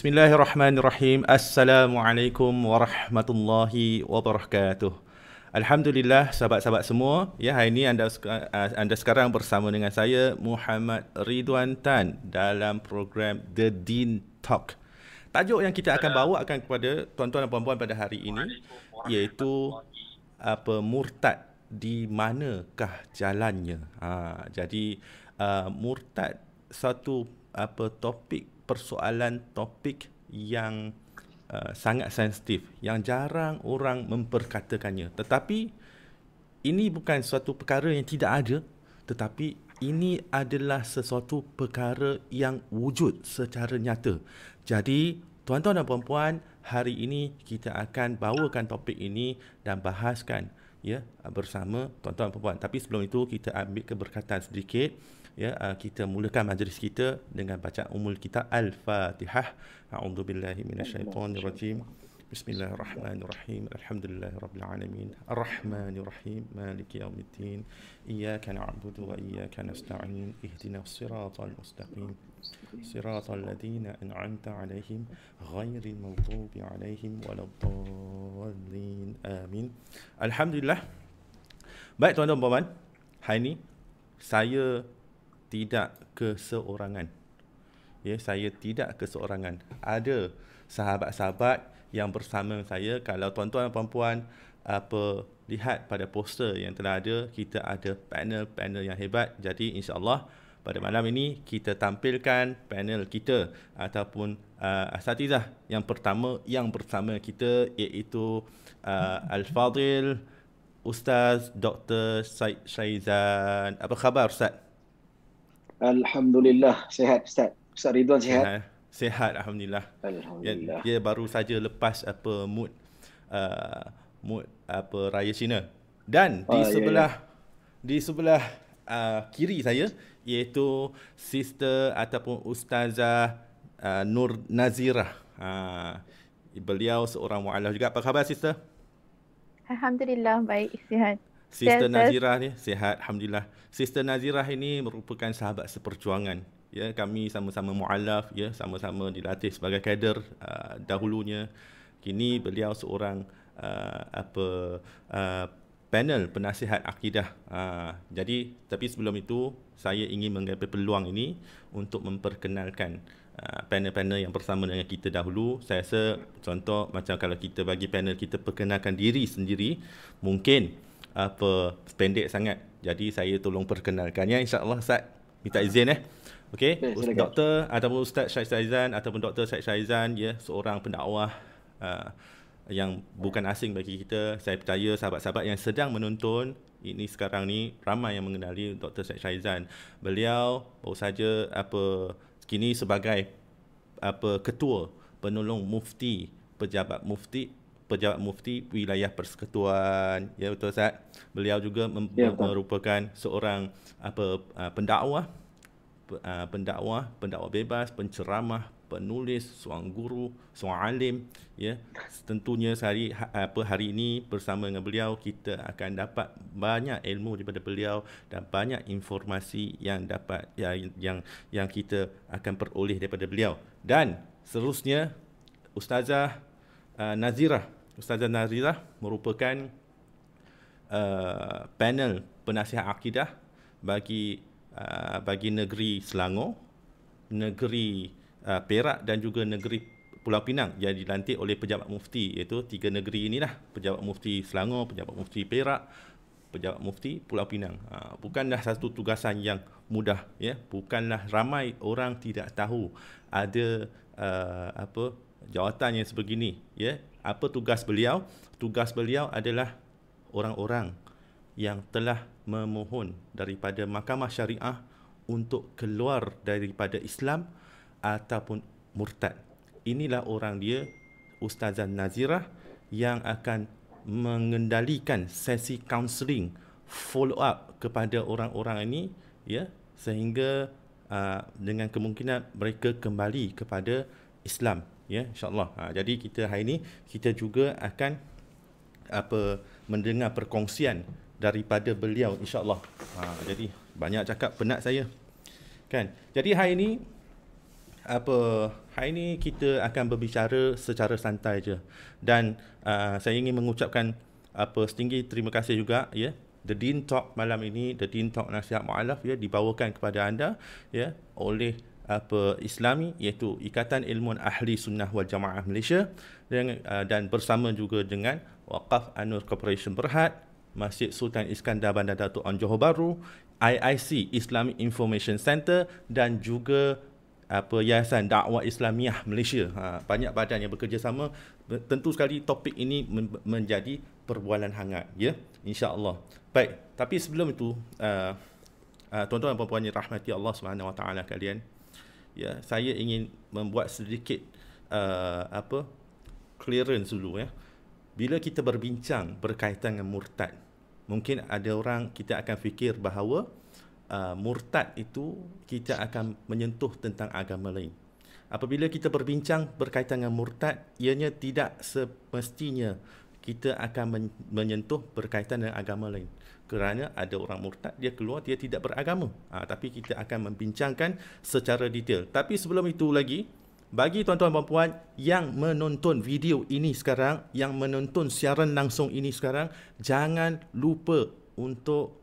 Bismillahirrahmanirrahim. Assalamualaikum warahmatullahi wabarakatuh. Alhamdulillah sahabat-sahabat semua. Ya, hari ini anda sekarang bersama dengan saya Muhammad Ridwan Tan dalam program The Deen Talk. Tajuk yang kita akan bawa akan kepada tuan-tuan dan puan-puan pada hari ini iaitu murtad, di manakah jalannya. Murtad satu topik yang sangat sensitif, yang jarang orang memperkatakannya. Tetapi ini bukan suatu perkara yang tidak ada, tetapi ini adalah sesuatu perkara yang wujud secara nyata. Jadi, tuan-tuan dan puan-puan, hari ini kita akan bawakan topik ini dan bahaskan bersama tuan-tuan dan puan-puan. Tapi sebelum itu kita ambil keberkatan sedikit. Kita mulakan majlis kita dengan bacaan umul kita Al-Fatihah. A'udzubillahi minasyaitonirrajim. Bismillahirrahmanirrahim. Alhamdulillahirabbil alamin. Arrahmanirrahim. Maliki yaumiddin. Iyyaka na'budu wa iyyaka nasta'in. Ihdinas siratal mustaqim. Siratal ladzina an'amta 'alaihim ghairil maghdubi 'alaihim waladdallin. Amin. Alhamdulillah. Baik tuan-tuan dan puan-puan, hari ini saya tidak keseorangan. Saya tidak keseorangan. Ada sahabat-sahabat yang bersama saya. Kalau tuan-tuan dan puan-puan lihat pada poster yang telah ada, kita ada panel-panel yang hebat. Jadi insya-Allah pada malam ini kita tampilkan panel kita ataupun asatizah yang pertama yang bersama kita, iaitu Al-Fadil Ustaz Dr. Syed Syaizan. Apa khabar Ustaz? Alhamdulillah, sihat Ustaz. Ustaz Ridwan sihat? Sihat, alhamdulillah. Alhamdulillah. Dia baru saja lepas mood raya Cina. Dan di sebelah kiri saya iaitu sister ataupun ustazah Nur Nazirah. Beliau seorang mualaf juga. Apa khabar sister? Alhamdulillah, baik, sihat. Sister Nazirah ni sihat, alhamdulillah. Sister Nazirah ini merupakan sahabat seperjuangan. Kami sama-sama mualaf, sama-sama dilatih sebagai kader dahulunya. Kini beliau seorang panel penasihat akidah. Jadi, tapi sebelum itu saya ingin mengambil peluang ini untuk memperkenalkan panel-panel yang bersama dengan kita dahulu. Saya rasa contoh macam kalau kita bagi panel kita perkenalkan diri sendiri, mungkin pendek sangat. Jadi saya tolong perkenalkannya, insya-Allah Ustaz. Minta izin Okey, Doktor ataupun Ustaz Syed Syaizan ataupun Dr. Syed Syaizan, seorang pendakwah yang bukan asing bagi kita. Saya percaya sahabat-sahabat yang sedang menonton ini sekarang ni ramai yang mengenali Dr. Syed Syaizan. Beliau baru saja kini sebagai ketua penolong mufti, pejabat mufti wilayah persekutuan. Ya, betul Ustaz. Beliau juga merupakan seorang pendakwa bebas, penceramah, penulis, seorang guru, seorang alim. Tentunya hari ini bersama dengan beliau kita akan dapat banyak ilmu daripada beliau dan banyak informasi yang dapat yang kita akan peroleh daripada beliau. Dan seterusnya Ustazah Nazirah merupakan panel penasihat akidah bagi negeri Selangor, negeri Perak dan juga negeri Pulau Pinang yang dilantik oleh pejabat mufti, iaitu 3 negeri inilah, pejabat mufti Selangor, pejabat mufti Perak, pejabat mufti Pulau Pinang. Bukanlah satu tugasan yang mudah, bukanlah ramai orang tidak tahu ada jawatan yang sebegini. Apa tugas beliau? Tugas beliau adalah orang-orang yang telah memohon daripada mahkamah syariah untuk keluar daripada Islam ataupun murtad. Inilah orang dia, Ustazah Nazirah, yang akan mengendalikan sesi kaunseling, follow up kepada orang-orang ini, sehingga dengan kemungkinan mereka kembali kepada Islam, insya-Allah. Jadi kita hari ini kita juga akan mendengar perkongsian daripada beliau, insya-Allah. Jadi banyak cakap penat saya, kan. Jadi hari ini hari ini kita akan berbicara secara santai je, dan saya ingin mengucapkan setinggi terima kasih juga ya. The Deen Talk malam ini, The Deen Talk Nasihat Mu'alaf ya, dibawakan kepada anda ya oleh Islami, iaitu Ikatan Ilmuwan Ahli Sunnah wal Jamaah Malaysia, dan bersama juga dengan Waqaf An-Nur Corporation Berhad, Masjid Sultan Iskandar Bandar Datuk On Johor Bahru, IIC Islamic Information Center, dan juga Yayasan Dakwah Islamiah Malaysia. Banyak badan yang bekerjasama. Tentu sekali topik ini menjadi perbualan hangat ya, insya-Allah. Baik, tapi sebelum itu tuan-tuan dan puan-puan yang rahmati Allah Subhanahu Wa Taala kalian, ya, saya ingin membuat sedikit clearance dulu ya. Bila kita berbincang berkaitan dengan murtad, mungkin ada orang, kita akan fikir bahawa murtad itu kita akan menyentuh tentang agama lain. Apabila kita berbincang berkaitan dengan murtad, ianya tidak semestinya kita akan menyentuh berkaitan dengan agama lain. Kerana ada orang murtad, dia keluar, dia tidak beragama. Tapi kita akan membincangkan secara detail. Tapi sebelum itu lagi, bagi tuan-tuan dan puan yang menonton video ini sekarang, yang menonton siaran langsung ini sekarang, jangan lupa untuk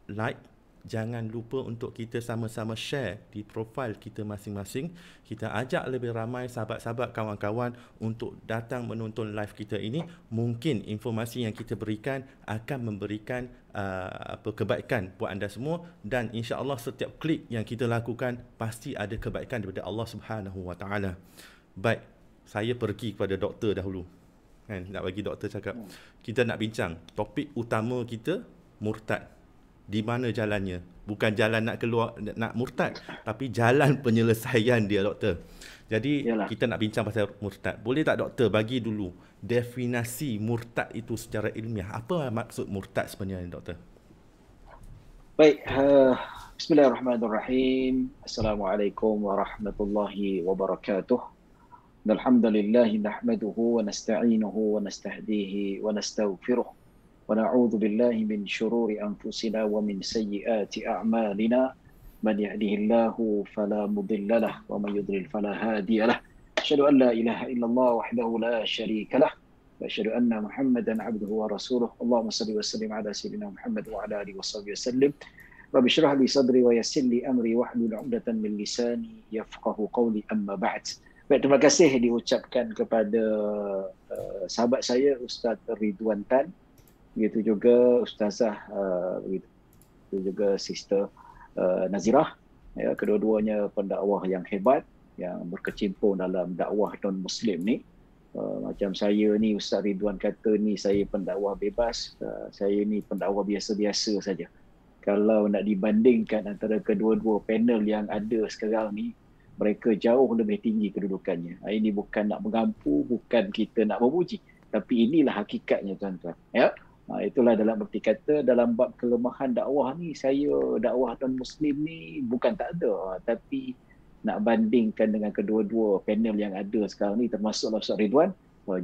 like, jangan lupa untuk kita sama-sama share di profil kita masing-masing. Kita ajak lebih ramai sahabat-sahabat, kawan-kawan untuk datang menonton live kita ini. Mungkin informasi yang kita berikan akan memberikan kebaikan buat anda semua, dan insya-Allah setiap klik yang kita lakukan pasti ada kebaikan daripada Allah Subhanahu Wa Taala. Baik, saya pergi kepada doktor dahulu. Nak bagi doktor cakap. Kita nak bincang topik utama kita, murtad. Di mana jalannya? Bukan jalan nak keluar nak murtad, tapi jalan penyelesaian dia, doktor. Jadi kita nak bincang pasal murtad. Boleh tak doktor bagi dulu definisi murtad itu secara ilmiah? Apa maksud murtad sebenarnya, doktor? Baik, bismillahirrahmanirrahim. Assalamualaikum warahmatullahi wabarakatuh. Alhamdulillah nahmaduhu wa nasta'inuhu wa nastahdihi wa nastaghfiruh. ونعوذ بالله من شرور أنفسنا ومن سيئات أعمالنا من يهده الله فلا مضل له ومن يضلل فلا هادي له أشهد أن لا إله إلا الله وحده لا شريك له وأشهد أن محمدا عبده ورسوله اللهم صل وسلم على سيدنا محمد وعلى آله وصحبه وسلم رب اشرح لي صدري ويسر لي أمري واحلل عقدة من لساني يفقهوا قولي أما بعد. Baik, terima kasih diucapkan kepada sahabat saya Ustaz Ridwan Tan, begitu juga Ustazah, begitu juga Sister Nazirah. Ya, kedua-duanya pendakwah yang hebat yang berkecimpung dalam dakwah non-Muslim ni. Macam saya ni, Ustaz Ridwan kata ni saya pendakwah bebas, saya ni pendakwah biasa-biasa saja. Kalau nak dibandingkan antara kedua-dua panel yang ada sekarang ni, mereka jauh lebih tinggi kedudukannya. Ini bukan nak mengampu, bukan kita nak memuji, tapi inilah hakikatnya, tuan-tuan. Ya. Itulah dalam erti kata, dalam bab kelemahan dakwah ni, saya dakwah non-Muslim ni bukan tak ada, tapi nak bandingkan dengan kedua-dua panel yang ada sekarang ni, termasuk Ustaz Ridwan,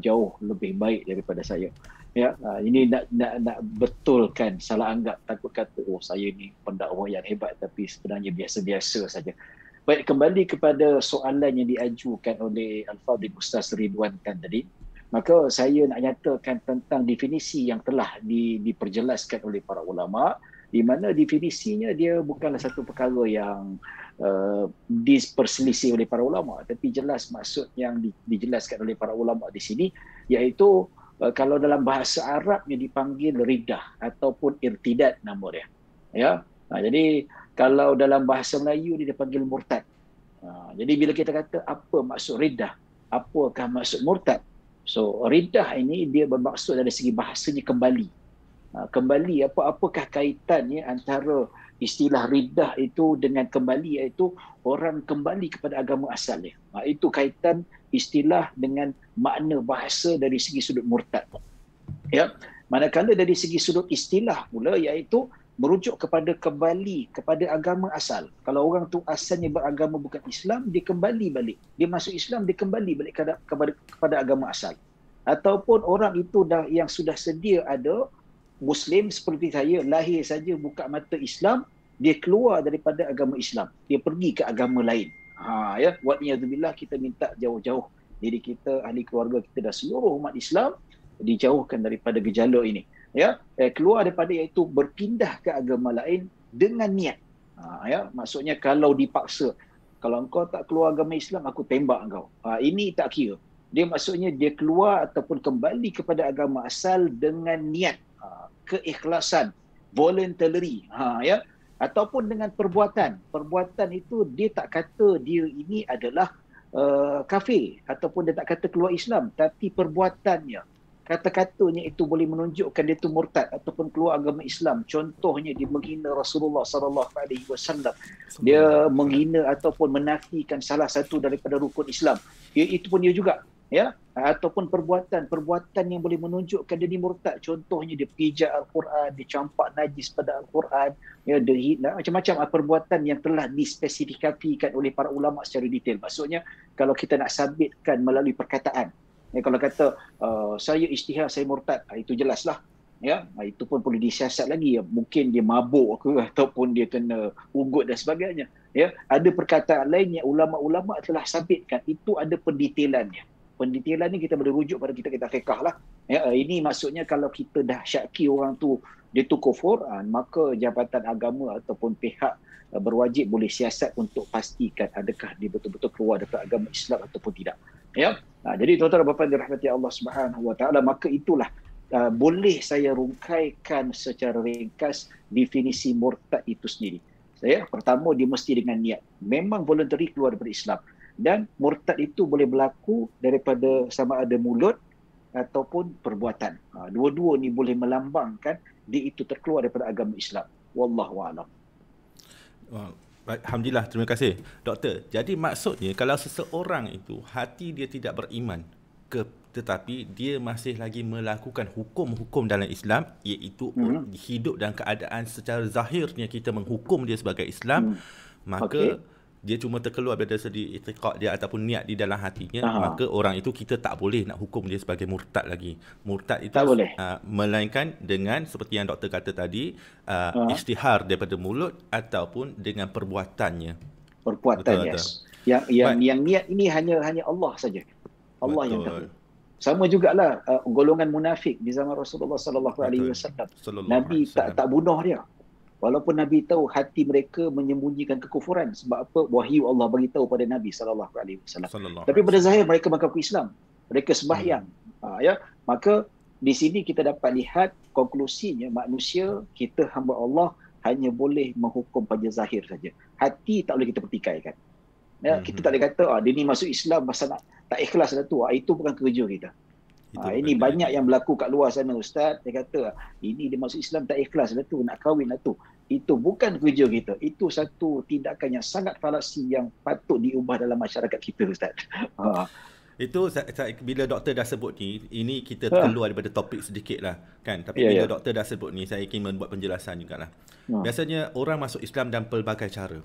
jauh lebih baik daripada saya. Ya, ini nak betulkan salah anggap, takut kata saya ni pendakwah yang hebat, tapi sebenarnya biasa-biasa saja. Baik, kembali kepada soalan yang diajukan oleh Al-Fadhil Ustaz Ridwan Tan tadi. Maka saya nak nyatakan tentang definisi yang telah diperjelaskan oleh para ulama, di mana definisinya dia bukanlah satu perkara yang diperselisih oleh para ulama, tapi jelas maksud yang dijelaskan oleh para ulama di sini, iaitu kalau dalam bahasa Arabnya dipanggil ridah ataupun irtidad nama dia. Ya. Jadi kalau dalam bahasa Melayu dia dipanggil murtad. Jadi bila kita kata apa maksud ridah, apakah maksud murtad? So, ridah ini dia bermaksud dari segi bahasanya kembali. Kembali, apakah kaitannya antara istilah ridah itu dengan kembali, iaitu orang kembali kepada agama asalnya. Itu kaitan istilah dengan makna bahasa dari segi sudut murtad. Ya, manakala dari segi sudut istilah pula, iaitu merujuk kepada kembali kepada agama asal. Kalau orang tu asalnya beragama bukan Islam, dia kembali balik. Dia masuk Islam, dia kembali balik kepada agama asal. Ataupun orang itu yang sudah sedia ada Muslim seperti saya, lahir saja buka mata Islam, dia keluar daripada agama Islam, dia pergi ke agama lain. Ya, wa niyadzubillah, kita minta jauh-jauh diri kita, ahli keluarga kita dan seluruh umat Islam dijauhkan daripada gejala ini. Ya, keluar daripada iaitu berpindah ke agama lain dengan niat. Ya, maksudnya kalau dipaksa, kalau engkau tak keluar agama Islam, aku tembak engkau. Ini tak kira. Dia maksudnya dia keluar ataupun kembali kepada agama asal dengan niat, keikhlasan, voluntary, ya, ataupun dengan perbuatan. Perbuatan itu dia tak kata dia ini adalah kafir ataupun dia tak kata keluar Islam, tapi perbuatannya, kata-katanya itu boleh menunjukkan dia itu murtad ataupun keluar agama Islam. Contohnya dia menghina Rasulullah sallallahu alaihi wasallam. Dia menghina ataupun menafikan salah satu daripada rukun Islam. Itu pun dia juga, ya, ataupun perbuatan yang boleh menunjukkan dia ni murtad. Contohnya dia pijak Al-Quran, dia campak najis pada Al-Quran, ya, dia macam-macam perbuatan yang telah dispesifikasikan oleh para ulama secara detail. Maksudnya kalau kita nak sabitkan melalui perkataan, ya, kalau kata saya ijtihad, saya murtad, itu jelaslah, ya, itu pun perlu disiasat lagi, ya. Mungkin dia mabuk ke ataupun dia kena ugut dan sebagainya, ya. Ada perkataan lain yang ulama-ulama telah sabitkan, itu ada pendetailannya. Pendetailan ni kita boleh rujuk pada kita fiqh lah. Ya, ini maksudnya kalau kita dah syaki orang tu dia tu kufur, maka jabatan agama ataupun pihak berwajib boleh siasat untuk pastikan adakah dia betul-betul keluar daripada agama Islam ataupun tidak. Ya. Jadi tuan-tuan dan puan-puan dirahmati Allah Subhanahu Wa Taala, maka itulah boleh saya rungkaikan secara ringkas definisi murtad itu sendiri. Pertama, dia mesti dengan niat. Memang voluntary keluar daripada Islam. Dan murtad itu boleh berlaku daripada sama ada mulut ataupun perbuatan. Dua-dua ni boleh melambangkan dia itu terkeluar daripada agama Islam. Wallahu a'lam. Alhamdulillah, terima kasih doktor. Jadi maksudnya kalau seseorang itu hati dia tidak beriman, tetapi dia masih lagi melakukan hukum-hukum dalam Islam, iaitu hidup dalam keadaan secara zahirnya kita menghukum dia sebagai Islam, maka dia cuma terkeluar dari segi i'tiqad dia ataupun niat di dalam hatinya, maka orang itu kita tak boleh nak hukum dia sebagai murtad lagi. Murtad itu melainkan dengan seperti yang doktor kata tadi, isytihar daripada mulut ataupun dengan perbuatannya. Perbuatan, yes. Yang niat ini hanya Allah saja. Allah yang tahu. Sama jugalah golongan munafik di zaman Rasulullah sallallahu alaihi wasallam. Nabi tak bunuh dia. Walaupun Nabi tahu hati mereka menyembunyikan kekufuran. Sebab apa? Wahyu Allah beritahu pada Nabi sallallahu alaihi wasallam. Tapi pada zahir mereka mengaku Islam. Mereka sembahyang. Ya, maka di sini kita dapat lihat konklusinya manusia, kita hamba Allah hanya boleh menghukum pada zahir saja. Hati tak boleh kita pertikaikan. Ya, kita tak boleh kata dia ni masuk Islam pasal tak ikhlas dah tu. Itu bukan kerja kita. Ini banyak yang berlaku kat luar sana, Ustaz. Dia kata ini dia masuk Islam tak ikhlas dah tu, nak kahwin dah tu. Itu bukan kerja kita. Itu satu tindakan yang sangat falasi yang patut diubah dalam masyarakat kita, Ustaz. Itu bila doktor dah sebut ni, ini kita keluar daripada topik sedikit lah kan. Tapi bila doktor dah sebut ni, saya ingin membuat penjelasan jugalah. Biasanya orang masuk Islam dalam pelbagai cara.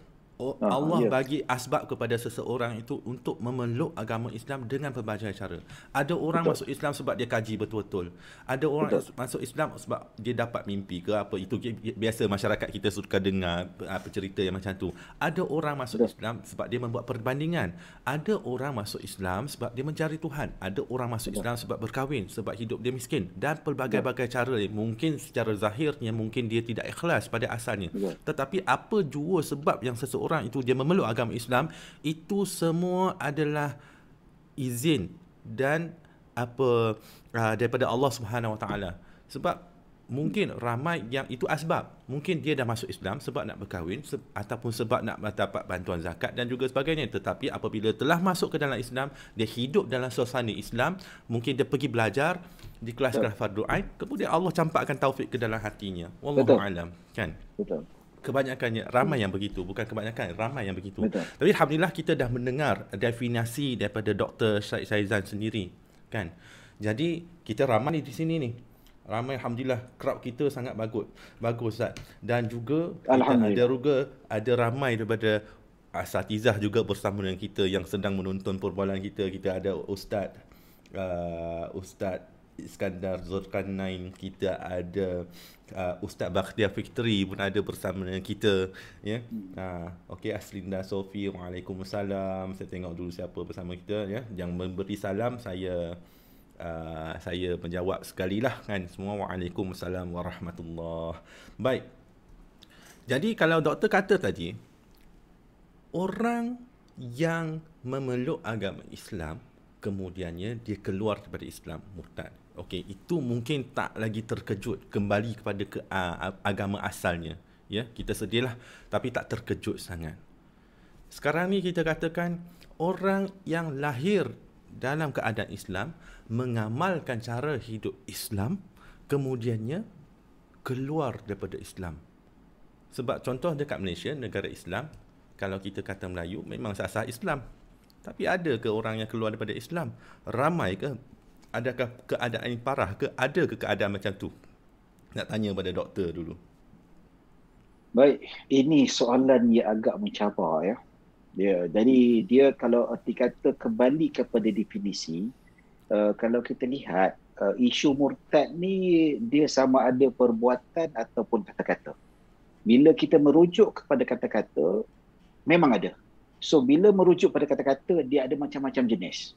Allah bagi asbab kepada seseorang itu untuk memeluk agama Islam dengan pelbagai cara. Ada orang masuk Islam sebab dia kaji betul-betul. Ada orang masuk Islam sebab dia dapat mimpi ke apa. Itu biasa masyarakat kita suka dengar apa cerita yang macam tu. Ada orang masuk Islam sebab dia membuat perbandingan. Ada orang masuk Islam sebab dia mencari Tuhan. Ada orang masuk Islam sebab berkahwin, sebab hidup dia miskin. Dan pelbagai-bagai cara. Mungkin secara zahirnya mungkin dia tidak ikhlas pada asalnya. Tetapi apa jua sebab yang seseorang itu dia memeluk agama Islam, itu semua adalah izin dan daripada Allah Subhanahu Wa Taala. Sebab mungkin ramai yang itu asbab. Mungkin dia dah masuk Islam sebab nak berkahwin ataupun sebab nak dapat bantuan zakat dan juga sebagainya. Tetapi apabila telah masuk ke dalam Islam, dia hidup dalam suasana Islam, mungkin dia pergi belajar di kelas-kelas fardu ain, kemudian Allah campakkan taufik ke dalam hatinya. Wallahu a'lam, kan? Betul. Kebanyakannya ramai yang begitu, bukan kebanyakan, ramai yang begitu. Betul. Tapi alhamdulillah kita dah mendengar definisi daripada Dr. Syed Saizan sendiri, kan. Jadi kita ramai di sini ni. Ramai, alhamdulillah, crowd kita sangat bagus Ustaz. Dan juga ada ramai daripada asatizah juga bersama dengan kita yang sedang menonton perbualan kita. Kita ada Ustaz Iskandar Zulkarnain, kita ada Ustaz Bakhtiar Fikri pun ada bersama dengan kita, ya. Okey, Aslinda Sofi, waalaikumsalam. Saya tengok dulu siapa bersama kita, ya. Yang memberi salam saya menjawab sekali lah kan. Semua waalaikumsalam warahmatullahi. Baik. Jadi kalau doktor kata tadi, orang yang memeluk agama Islam kemudiannya dia keluar daripada Islam, murtad. Okey, itu mungkin tak lagi terkejut kembali kepada agama asalnya, ya. Kita sedihlah tapi tak terkejut sangat. Sekarang ni kita katakan orang yang lahir dalam keadaan Islam, mengamalkan cara hidup Islam, kemudiannya keluar daripada Islam. Sebab contoh dekat Malaysia, negara Islam, kalau kita kata Melayu memang sah-sah Islam. Tapi ada ke orang yang keluar daripada Islam? Ramai ke? Adakah keadaan yang parah ke? Ada ke keadaan macam tu? Nak tanya pada doktor dulu. Baik, ini soalan yang agak mencabar, ya. Jadi dia kalau arti kata kembali kepada definisi, kalau kita lihat isu murtad ni dia sama ada perbuatan ataupun kata-kata. Bila kita merujuk kepada kata-kata, memang ada. So bila merujuk pada kata-kata, dia ada macam-macam jenis.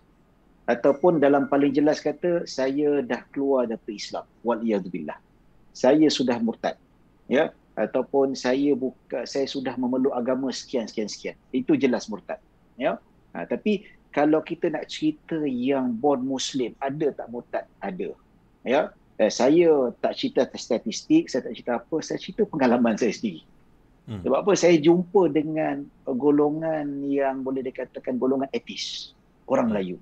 Ataupun dalam paling jelas kata, saya dah keluar daripada Islam, waliyadzubillah, saya sudah murtad, ya. Ataupun saya sudah memeluk agama sekian. Itu jelas murtad, ya. Tapi kalau kita nak cerita yang born Muslim, ada tak murtad? Ada, ya. Saya tak cerita statistik, saya tak cerita apa, saya cerita pengalaman saya sendiri. Sebab apa? Saya jumpa dengan golongan yang boleh dikatakan golongan etis, orang Melayu.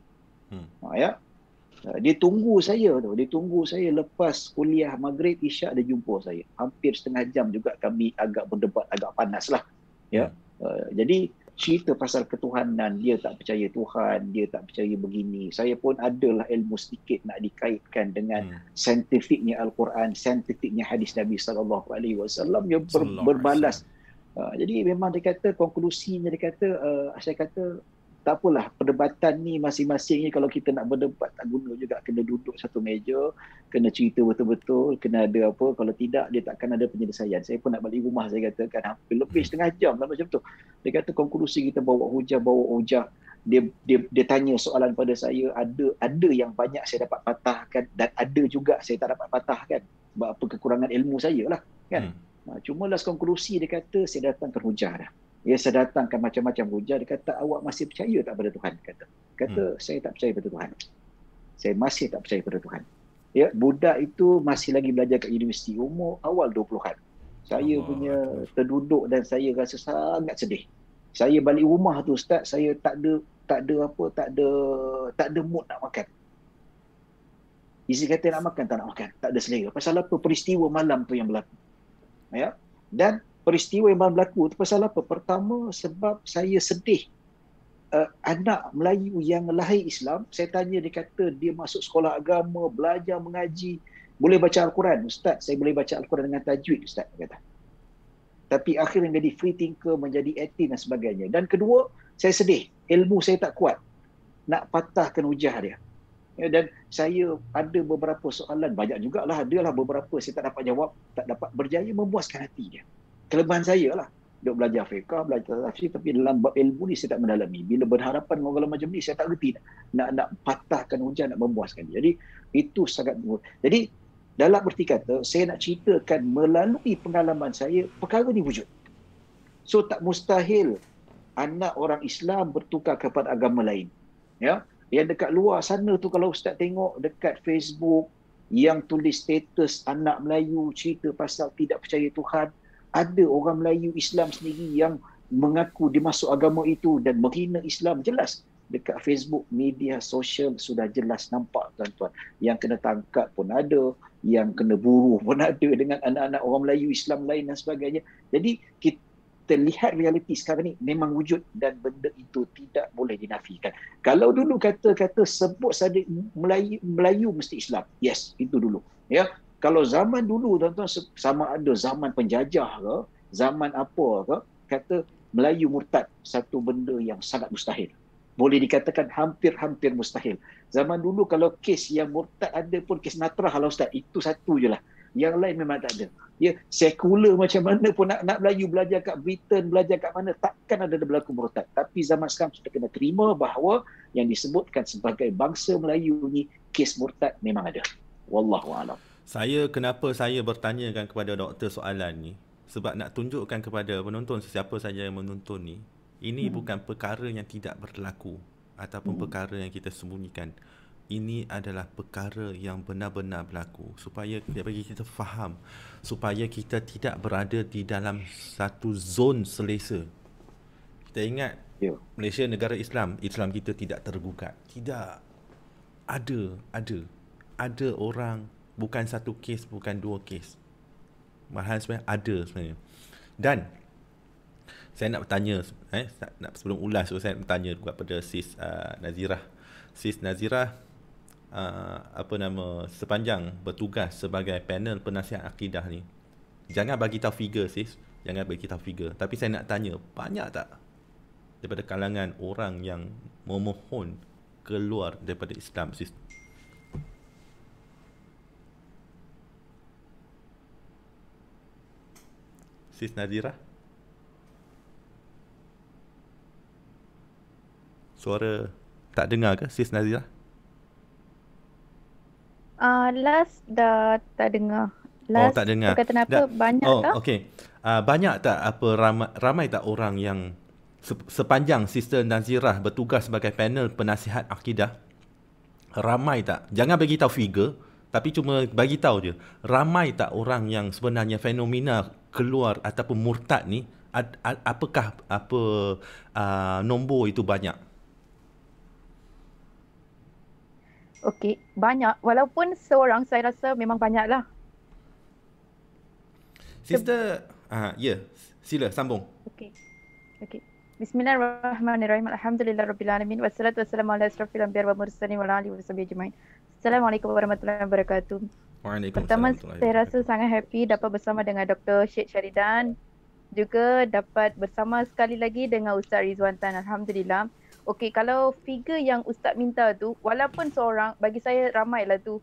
Ya. Dia tunggu saya lepas kuliah maghrib isyak, dia jumpa saya. Hampir setengah jam juga kami agak berdebat, agak panas lah. Ya. Jadi cerita pasal ketuhanan, dia tak percaya Tuhan, dia tak percaya begini. Saya pun adalah ilmu sedikit nak dikaitkan dengan saintifiknya Al-Quran, saintifiknya hadis Nabi SAW yang berbalas. Jadi memang dia kata konklusinya, saya kata tak apalah, perdebatan ni masing-masing ni kalau kita nak berdebat tak guna juga, kena duduk satu meja, kena cerita betul-betul, kena ada apa, kalau tidak dia takkan ada penyelesaian. Saya pun nak balik rumah, saya katakan hampir lebih setengah jam lah macam tu. Dia kata konklusi kita bawa hujah. Dia tanya soalan pada saya, ada yang banyak saya dapat patahkan dan ada juga saya tak dapat patahkan sebab apa, kekurangan ilmu saya lah kan. Cuma last konklusi dia kata saya datangkan hujah dah. Ya, saya datangkan macam-macam hujah. Dia kata, awak masih percaya tak pada Tuhan? Kata saya tak percaya pada Tuhan. Saya masih tak percaya pada Tuhan. Ya, budak itu masih lagi belajar kat universiti, umur awal 20-an. Saya punya terduduk dan saya rasa sangat sedih. Saya balik rumah tu, Ustaz, saya tak ada mood nak makan. Isteri kata nak makan, tak nak makan, tak ada selera. Pasal apa? Peristiwa malam tu yang berlaku. Ya. Dan peristiwa yang berlaku itu pasal apa? Pertama, sebab saya sedih. Anak Melayu yang lahir Islam, saya tanya, dia kata dia masuk sekolah agama, belajar mengaji, boleh baca Al-Quran. Ustaz, saya boleh baca Al-Quran dengan tajwid, Ustaz, dia kata. Tapi akhirnya menjadi free thinker, menjadi ateis dan sebagainya. Dan kedua, saya sedih. Ilmu saya tak kuat nak patahkan hujah dia. Ya, dan saya ada beberapa soalan, banyak jugalah, adalah beberapa saya tak dapat jawab, tak dapat berjaya memuaskan hati dia. Kelebihan saya lah, duk belajar fiqh, belajar tafsir, tapi dalam bab ilmu ni saya tak mendalami. Bila berhadapan dengan orang macam ni, saya tak reti nak patahkan hujah, nak memuaskan dia. Jadi itu sangat. Jadi dalam erti kata, saya nak ceritakan melalui pengalaman saya, perkara ni wujud. So tak mustahil anak orang Islam bertukar kepada agama lain. Ya, yang dekat luar sana tu, kalau Ustaz tengok dekat Facebook yang tulis status anak Melayu cerita pasal tidak percaya Tuhan, ada orang Melayu Islam sendiri yang mengaku dimasuk agama itu dan menghina Islam. Jelas dekat Facebook, media sosial sudah jelas nampak, tuan-tuan. Yang kena tangkap pun ada, yang kena buruh pun ada dengan anak-anak orang Melayu Islam lain dan sebagainya. Jadi kita lihat realiti sekarang ni memang wujud dan benda itu tidak boleh dinafikan. Kalau dulu kata-kata sebut saja Melayu mesti Islam. Yes, itu dulu. Ya. Kalau zaman dulu, tuan-tuan, sama ada zaman penjajah ke, zaman apa ke, kata Melayu murtad, satu benda yang sangat mustahil. boleh dikatakan hampir-hampir mustahil. Zaman dulu kalau kes yang murtad ada pun kes natrah lah Ustaz, itu satu je lah. Yang lain memang tak ada. Ya, sekular macam mana pun nak Melayu belajar kat Britain, belajar kat mana, takkan ada berlaku murtad. Tapi zaman sekarang sudah kena terima bahawa yang disebutkan sebagai bangsa Melayu ni, kes murtad memang ada. Wallahu a'lam. Kenapa saya bertanyakan kepada doktor soalan ni? Sebab nak tunjukkan kepada penonton, sesiapa saja yang menonton ni, ini bukan perkara yang tidak berlaku ataupun perkara yang kita sembunyikan. Ini adalah perkara yang benar-benar berlaku, supaya bagi kita faham, supaya kita tidak berada di dalam satu zon selesa. Kita ingat Malaysia negara Islam, Islam kita tidak tergugat. Tidak. Ada orang, bukan satu kes, bukan dua kes. Malahan sebenarnya ada sebenarnya. Dan saya nak bertanya, sebelum ulas tu saya nak bertanya kepada Sis Nazirah. Sis Nazirah, sepanjang bertugas sebagai panel penasihat akidah ni, jangan bagi tahu figure Sis, jangan bagi tahu figure, tapi saya nak tanya, banyak tak daripada kalangan orang yang memohon keluar daripada Islam Sis? Sis Nazirah? Suara tak dengar ke Sis Nazirah? Last dah tak dengar. Last tak dengar. berkaitan apa? Banyak tak? Okey. Banyak tak ramai tak orang yang sepanjang Sister Nazirah bertugas sebagai panel penasihat akidah, ramai tak? Jangan bagi tahu figure, tapi cuma bagi tahu je. Ramai tak orang yang sebenarnya fenomena keluar ataupun murtad ni, apakah nombor itu banyak? Okey, banyak. Walaupun seorang, saya rasa memang banyaklah. Sister, sila sambung. Okey. Bismillahirrahmanirrahim. Alhamdulillahirabbil wassalatu wassalamu ala asrofil anbiya'i wal mursalin wa ala alihi washabihi ajmain. Assalamualaikum warahmatullahi wabarakatuh. Pertama, saya rasa sangat happy dapat bersama dengan Dr. Syed Syaridan, juga dapat bersama sekali lagi dengan Ustaz Rizwan Tan. Alhamdulillah. Okey, kalau figure yang Ustaz minta tu, walaupun seorang, bagi saya ramailah tu.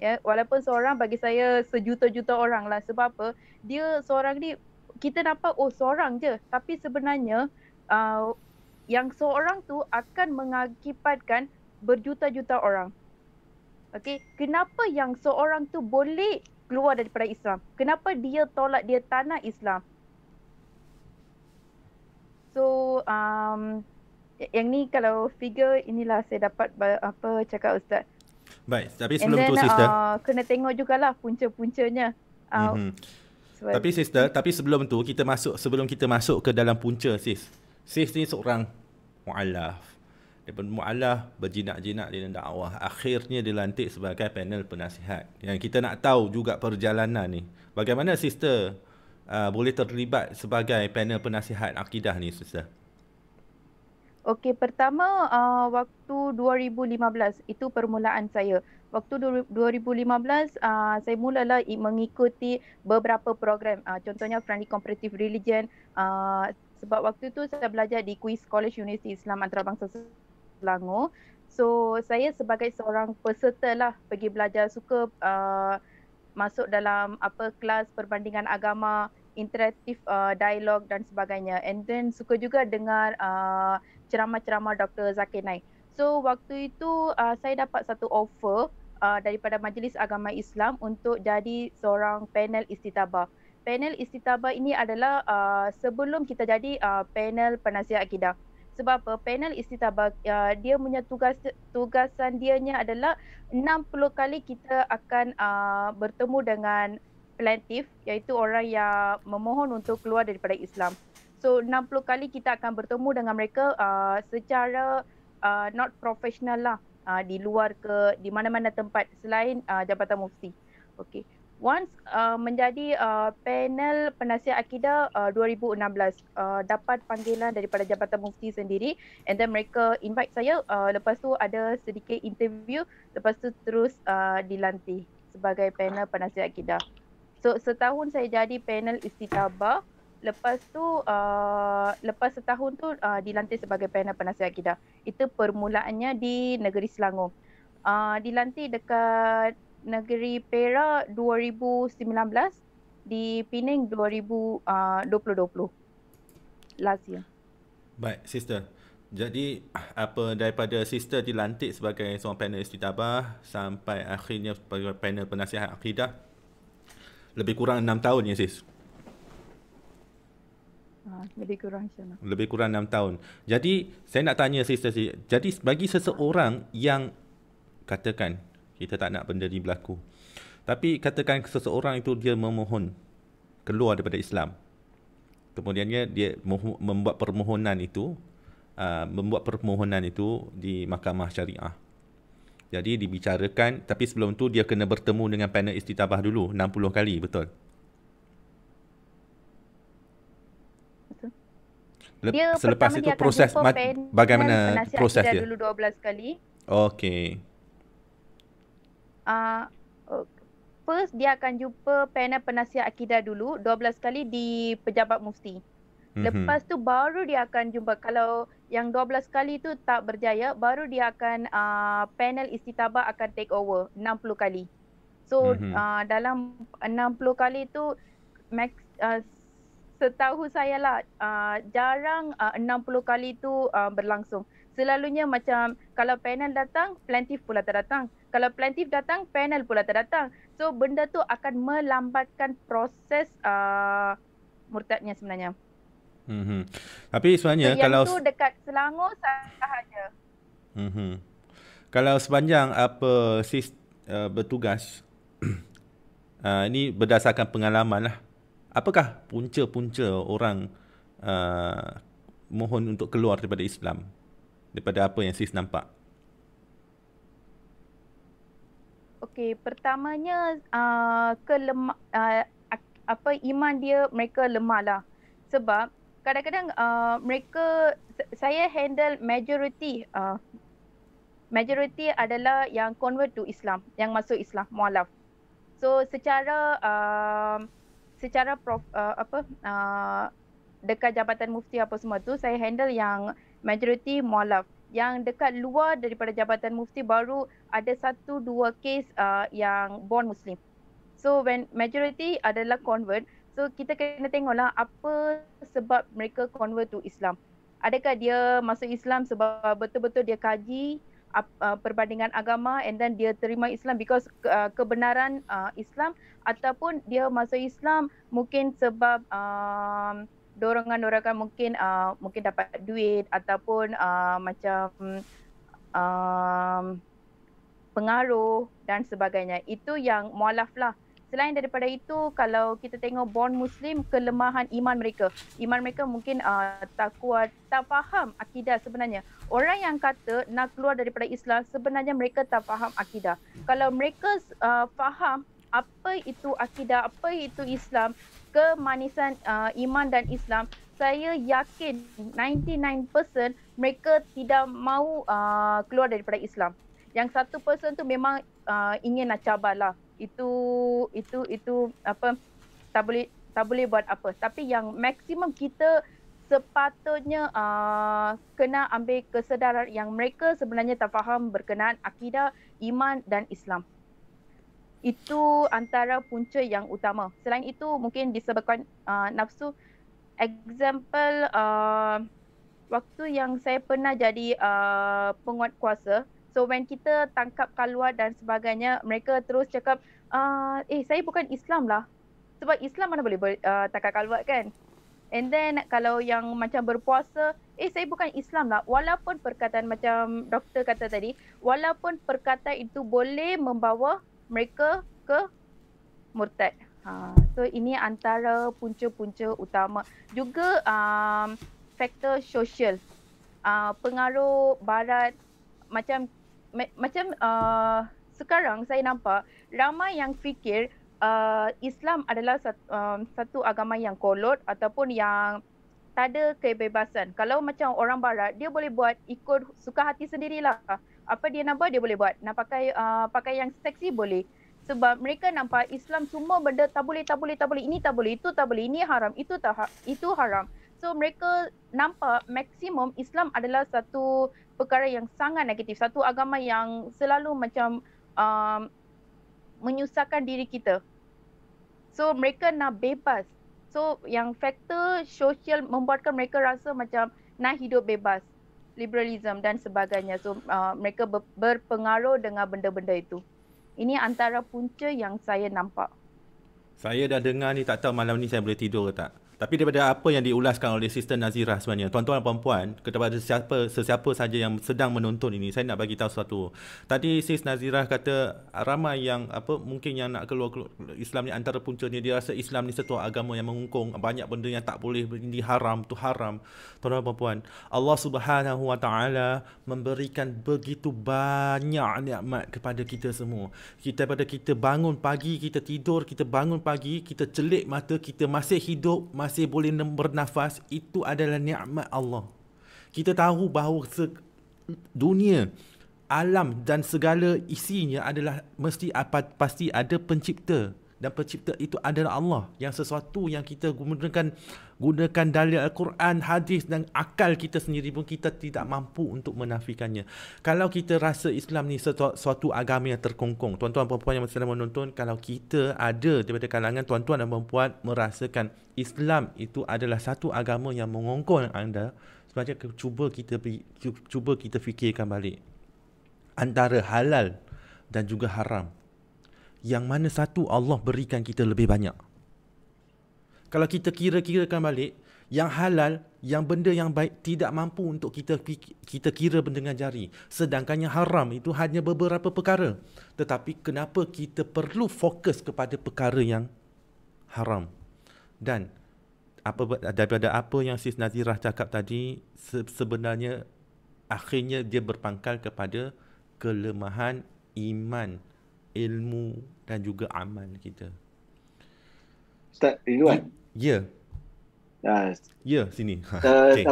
Ya, walaupun seorang, bagi saya sejuta-juta orang lah. Sebab apa? Dia seorang ni, kita nampak seorang je. Tapi sebenarnya, yang seorang tu akan mengakibatkan berjuta-juta orang. Okey, kenapa yang seorang tu boleh keluar daripada Islam? Kenapa dia tolak, dia tanah Islam? So, yang ni kalau figure inilah saya dapat cakap Ustaz. Baik, tapi sebelum tu Sister, kena tengok jugalah punca-puncanya. Tapi Sister, sebelum tu sebelum kita masuk ke dalam punca Sis ni seorang mu'allaf. Daripada mu'allaf berjinak-jinak di dalam dakwah, akhirnya dilantik sebagai panel penasihat. Yang kita nak tahu juga perjalanan ni. Bagaimana Sister boleh terlibat sebagai panel penasihat akidah ni Sister? Okey, pertama waktu 2015 itu permulaan saya. Waktu 2015 saya mulalah mengikuti beberapa program. Contohnya Friendly Comparative Religion. Sebab waktu itu saya belajar di Queen's College Universiti Islam Antarabangsa Selangor. So saya sebagai seorang peserta lah pergi belajar, suka masuk dalam kelas perbandingan agama, interaktif dialog dan sebagainya. And then suka juga dengar ceramah-ceramah Dr. Zakir Naik. So waktu itu saya dapat satu offer daripada Majlis Agama Islam untuk jadi seorang panel istitabah. Panel istitabah ini adalah sebelum kita jadi panel penasihat akidah. Sebab apa? Panel istitabah dia punya tugasan dianya adalah 60 kali kita akan bertemu dengan plaintiff, iaitu orang yang memohon untuk keluar daripada Islam. So 60 kali kita akan bertemu dengan mereka secara not professional lah, di luar ke di mana-mana tempat selain Jabatan Mufti. Okey. Once menjadi panel penasihat akidah 2016, dapat panggilan daripada Jabatan Mufti sendiri, and then mereka invite saya, lepas tu ada sedikit interview, lepas tu terus dilantik sebagai panel penasihat akidah. So setahun saya jadi panel istitabah. Lepas tu lepas setahun tu dilantik sebagai panel penasihat akidah. Itu permulaannya di negeri Selangor. Dilantik dekat negeri Perak 2019, di Pening 2020. Last year. Baik, sister. Jadi daripada sister dilantik sebagai seorang panel istitabah sampai akhirnya sebagai panel penasihat akidah, lebih kurang 6 tahun ya sis? Lebih kurang insyaAllah. Lebih kurang 6 tahun. Jadi saya nak tanya sister, jadi bagi seseorang yang katakan kita tak nak benda ni berlaku, tapi katakan seseorang itu dia memohon keluar daripada Islam, kemudiannya dia membuat permohonan itu di mahkamah syariah. Jadi dibicarakan, tapi sebelum tu dia kena bertemu dengan panel istitabah dulu 60 kali, betul? Dia Selepas itu proses bagaimana proses dia? Dulu 12 kali. Okey. First dia akan jumpa panel penasihat akidah dulu 12 kali di Pejabat Mufti. Lepas tu baru dia akan jumpa, kalau yang 12 kali tu tak berjaya, baru dia akan panel istitabah akan take over 60 kali. So dalam 60 kali tu setahu saya lah jarang 60 kali tu berlangsung. Selalunya macam kalau panel datang, plaintiff pula tak datang. Kalau plaintiff datang, panel pula tak datang. So benda tu akan melambatkan proses murtadnya sebenarnya. Tapi sebenarnya so, kalau yang tu dekat Selangor sahaja. Kalau sepanjang sis bertugas ini berdasarkan pengalaman lah, apakah punca-punca orang mohon untuk keluar daripada Islam daripada apa yang sis nampak? Okey, pertamanya iman dia, mereka lemah lah. Sebab kadang-kadang saya handle majority adalah yang convert to Islam, yang masuk Islam, mualaf. So secara dekat Jabatan Mufti apa semua tu, saya handle yang majority mualaf. Yang dekat luar daripada Jabatan Mufti baru ada 1-2 kes yang born Muslim. So when majority adalah convert, so kita kena tengoklah apa sebab mereka convert to Islam. Adakah dia masuk Islam sebab betul-betul dia kaji perbandingan agama and then dia terima Islam because kebenaran Islam, ataupun dia masuk Islam mungkin sebab dorongan-dorongan mungkin dapat duit ataupun macam pengaruh dan sebagainya. Itu yang mualaf lah. Selain daripada itu, kalau kita tengok born Muslim, kelemahan iman mereka. Iman mereka mungkin tak kuat, tak faham akidah sebenarnya. Orang yang kata nak keluar daripada Islam, sebenarnya mereka tak faham akidah. Kalau mereka faham apa itu akidah, apa itu Islam, kemanisan iman dan Islam, saya yakin 99% mereka tidak mahu keluar daripada Islam. Yang 1% tu memang ingin nak cabarlah. Itu apa, tak boleh buat apa. Tapi yang maksimum kita sepatutnya kena ambil kesedaran yang mereka sebenarnya tak faham berkenaan akidah, iman dan Islam. Itu antara punca yang utama. Selain itu mungkin disebabkan nafsu. Example, waktu yang saya pernah jadi penguat kuasa, so when kita tangkap kaluar dan sebagainya, mereka terus cakap, saya bukan Islam lah. Sebab Islam mana boleh tangkap kaluar kan? And then kalau yang macam berpuasa, saya bukan Islam lah. Walaupun perkataan macam doktor kata tadi, walaupun perkataan itu boleh membawa mereka ke murtad. So ini antara punca-punca utama. Juga faktor sosial. Pengaruh barat, macam sekarang saya nampak ramai yang fikir Islam adalah satu agama yang kolot ataupun yang tak ada kebebasan. Kalau macam orang barat, dia boleh buat ikut suka hati sendirilah. Apa dia nak buat, dia boleh buat. Nak pakai yang seksi boleh. Sebab mereka nampak Islam semua benda tak boleh, ini tak boleh, itu tak boleh, ini haram, itu haram. So mereka nampak maksimum Islam adalah satu perkara yang sangat negatif, satu agama yang selalu macam menyusahkan diri kita. So mereka nak bebas. So yang faktor sosial membuatkan mereka rasa macam nak hidup bebas, liberalism dan sebagainya. So mereka berpengaruh dengan benda-benda itu. Ini antara punca yang saya nampak. Saya dah dengar ni, tak tahu malam ni saya boleh tidur ke tak. Tapi daripada apa yang diulaskan oleh Sister Nazirah sebenarnya, tuan-tuan dan puan-puan, kepada sesiapa saja yang sedang menonton ini, saya nak bagi tahu sesuatu. Tadi Sis Nazirah kata ramai yang mungkin yang nak keluar Islam ni, antara puncanya dia rasa Islam ni satu agama yang mengungkung, banyak benda yang tak boleh, ini haram, tu haram. Tuan-tuan dan puan-puan, Allah Subhanahu Wa Taala memberikan begitu banyak nikmat kepada kita semua. Daripada kita bangun pagi, kita tidur, kita bangun pagi, kita celik mata, kita masih hidup, masih boleh bernafas, itu adalah nikmat Allah. Kita tahu bahawa dunia, alam dan segala isinya adalah pasti ada pencipta, dan pencipta itu adalah Allah. Yang sesuatu yang kita gunakan dalil Al-Quran, hadis dan akal kita sendiri pun kita tidak mampu untuk menafikannya. Kalau kita rasa Islam ni suatu agama yang terkongkong, tuan-tuan dan puan-puan yang sedang menonton, kalau kita ada daripada kalangan tuan-tuan dan puan-puan merasakan Islam itu adalah satu agama yang mengongkong anda, sebenarnya cuba kita fikirkan balik antara halal dan juga haram, yang mana satu Allah berikan kita lebih banyak. Kalau kita kira-kirakan balik, yang halal, yang benda yang baik tidak mampu untuk kita kira dengan jari. Sedangkan yang haram itu hanya beberapa perkara. Tetapi kenapa kita perlu fokus kepada perkara yang haram? Dan daripada apa yang Sis Nazirah cakap tadi, sebenarnya akhirnya dia berpangkal kepada kelemahan iman, ilmu dan juga amal kita. Ustaz Ridwan. Ya. Ya, sini. Okay.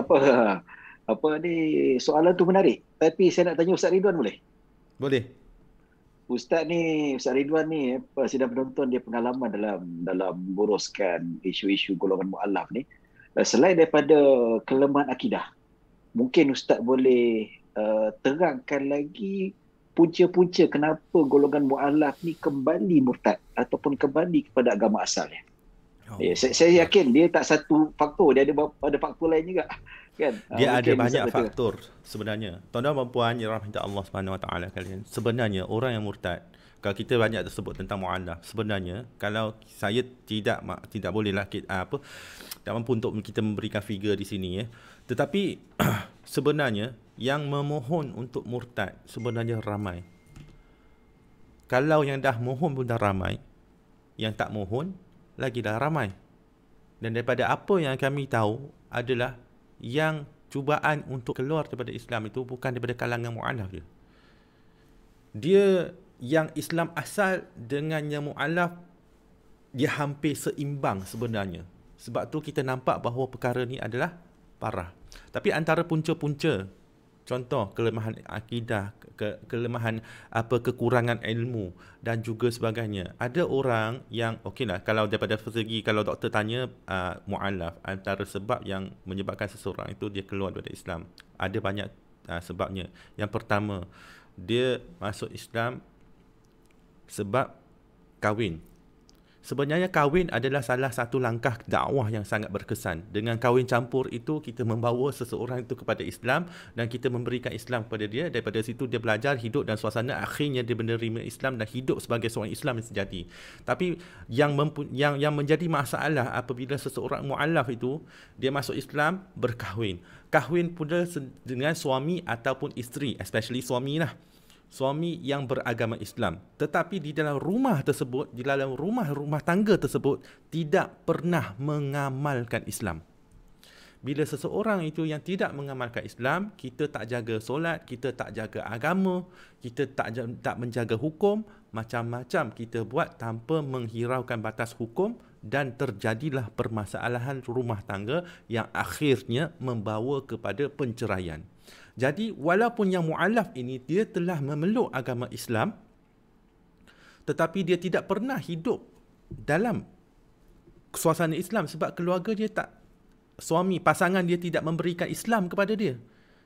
Apa ni, soalan tu menarik. Tapi saya nak tanya Ustaz Ridwan boleh? Boleh. Ustaz Ridwan ni sidang penonton dia pengalaman dalam menguruskan isu-isu golongan mu'alaf ni. Selain daripada kelemahan akidah, mungkin Ustaz boleh terangkan lagi punca-punca kenapa golongan mu'alaf ni kembali murtad ataupun kembali kepada agama asalnya. Saya yakin dia tak satu faktor, dia ada faktor lain juga, kan? Dia ada banyak faktor sebenarnya. Tuan-tuan dan puan yang rahmat Allah Subhanahu Wa Taala kalian, sebenarnya orang yang murtad, kalau kita banyak tersebut tentang mu'alaf, sebenarnya kalau saya tidak bolehlah tak mampu untuk kita memberikan figure di sini ya. Tetapi sebenarnya yang memohon untuk murtad sebenarnya ramai. Kalau yang dah mohon pun dah ramai, yang tak mohon lagi dah ramai. Dan daripada apa yang kami tahu adalah yang cubaan untuk keluar daripada Islam itu bukan daripada kalangan mu'alaf dia. Dia yang Islam asal dengan yang mu'alaf, dia hampir seimbang sebenarnya. Sebab tu kita nampak bahawa perkara ni adalah parah. Tapi antara punca-punca, contoh kelemahan akidah, kelemahan kekurangan ilmu dan juga sebagainya. Ada orang yang okeylah, kalau daripada segi kalau doktor tanya mu'alaf, antara sebab yang menyebabkan seseorang itu dia keluar daripada Islam, ada banyak sebabnya. Yang pertama, dia masuk Islam sebab kahwin. Sebenarnya kahwin adalah salah satu langkah dakwah yang sangat berkesan. Dengan kahwin campur itu, kita membawa seseorang itu kepada Islam dan kita memberikan Islam kepada dia. Daripada situ dia belajar hidup dan suasana, akhirnya dia menerima Islam dan hidup sebagai seorang Islam yang sejati. Tapi yang menjadi masalah apabila seseorang mu'alaf itu, dia masuk Islam berkahwin. Kahwin pula dengan suami ataupun isteri, especially suami lah. Suami yang beragama Islam, tetapi di dalam rumah tersebut, di dalam rumah tangga tersebut tidak pernah mengamalkan Islam. Bila seseorang itu yang tidak mengamalkan Islam, kita tak jaga solat, kita tak jaga agama, kita tak menjaga hukum, macam-macam kita buat tanpa menghiraukan batas hukum, dan terjadilah permasalahan rumah tangga yang akhirnya membawa kepada penceraian. Jadi walaupun yang mu'alaf ini dia telah memeluk agama Islam, tetapi dia tidak pernah hidup dalam suasana Islam sebab keluarga dia pasangan dia tidak memberikan Islam kepada dia.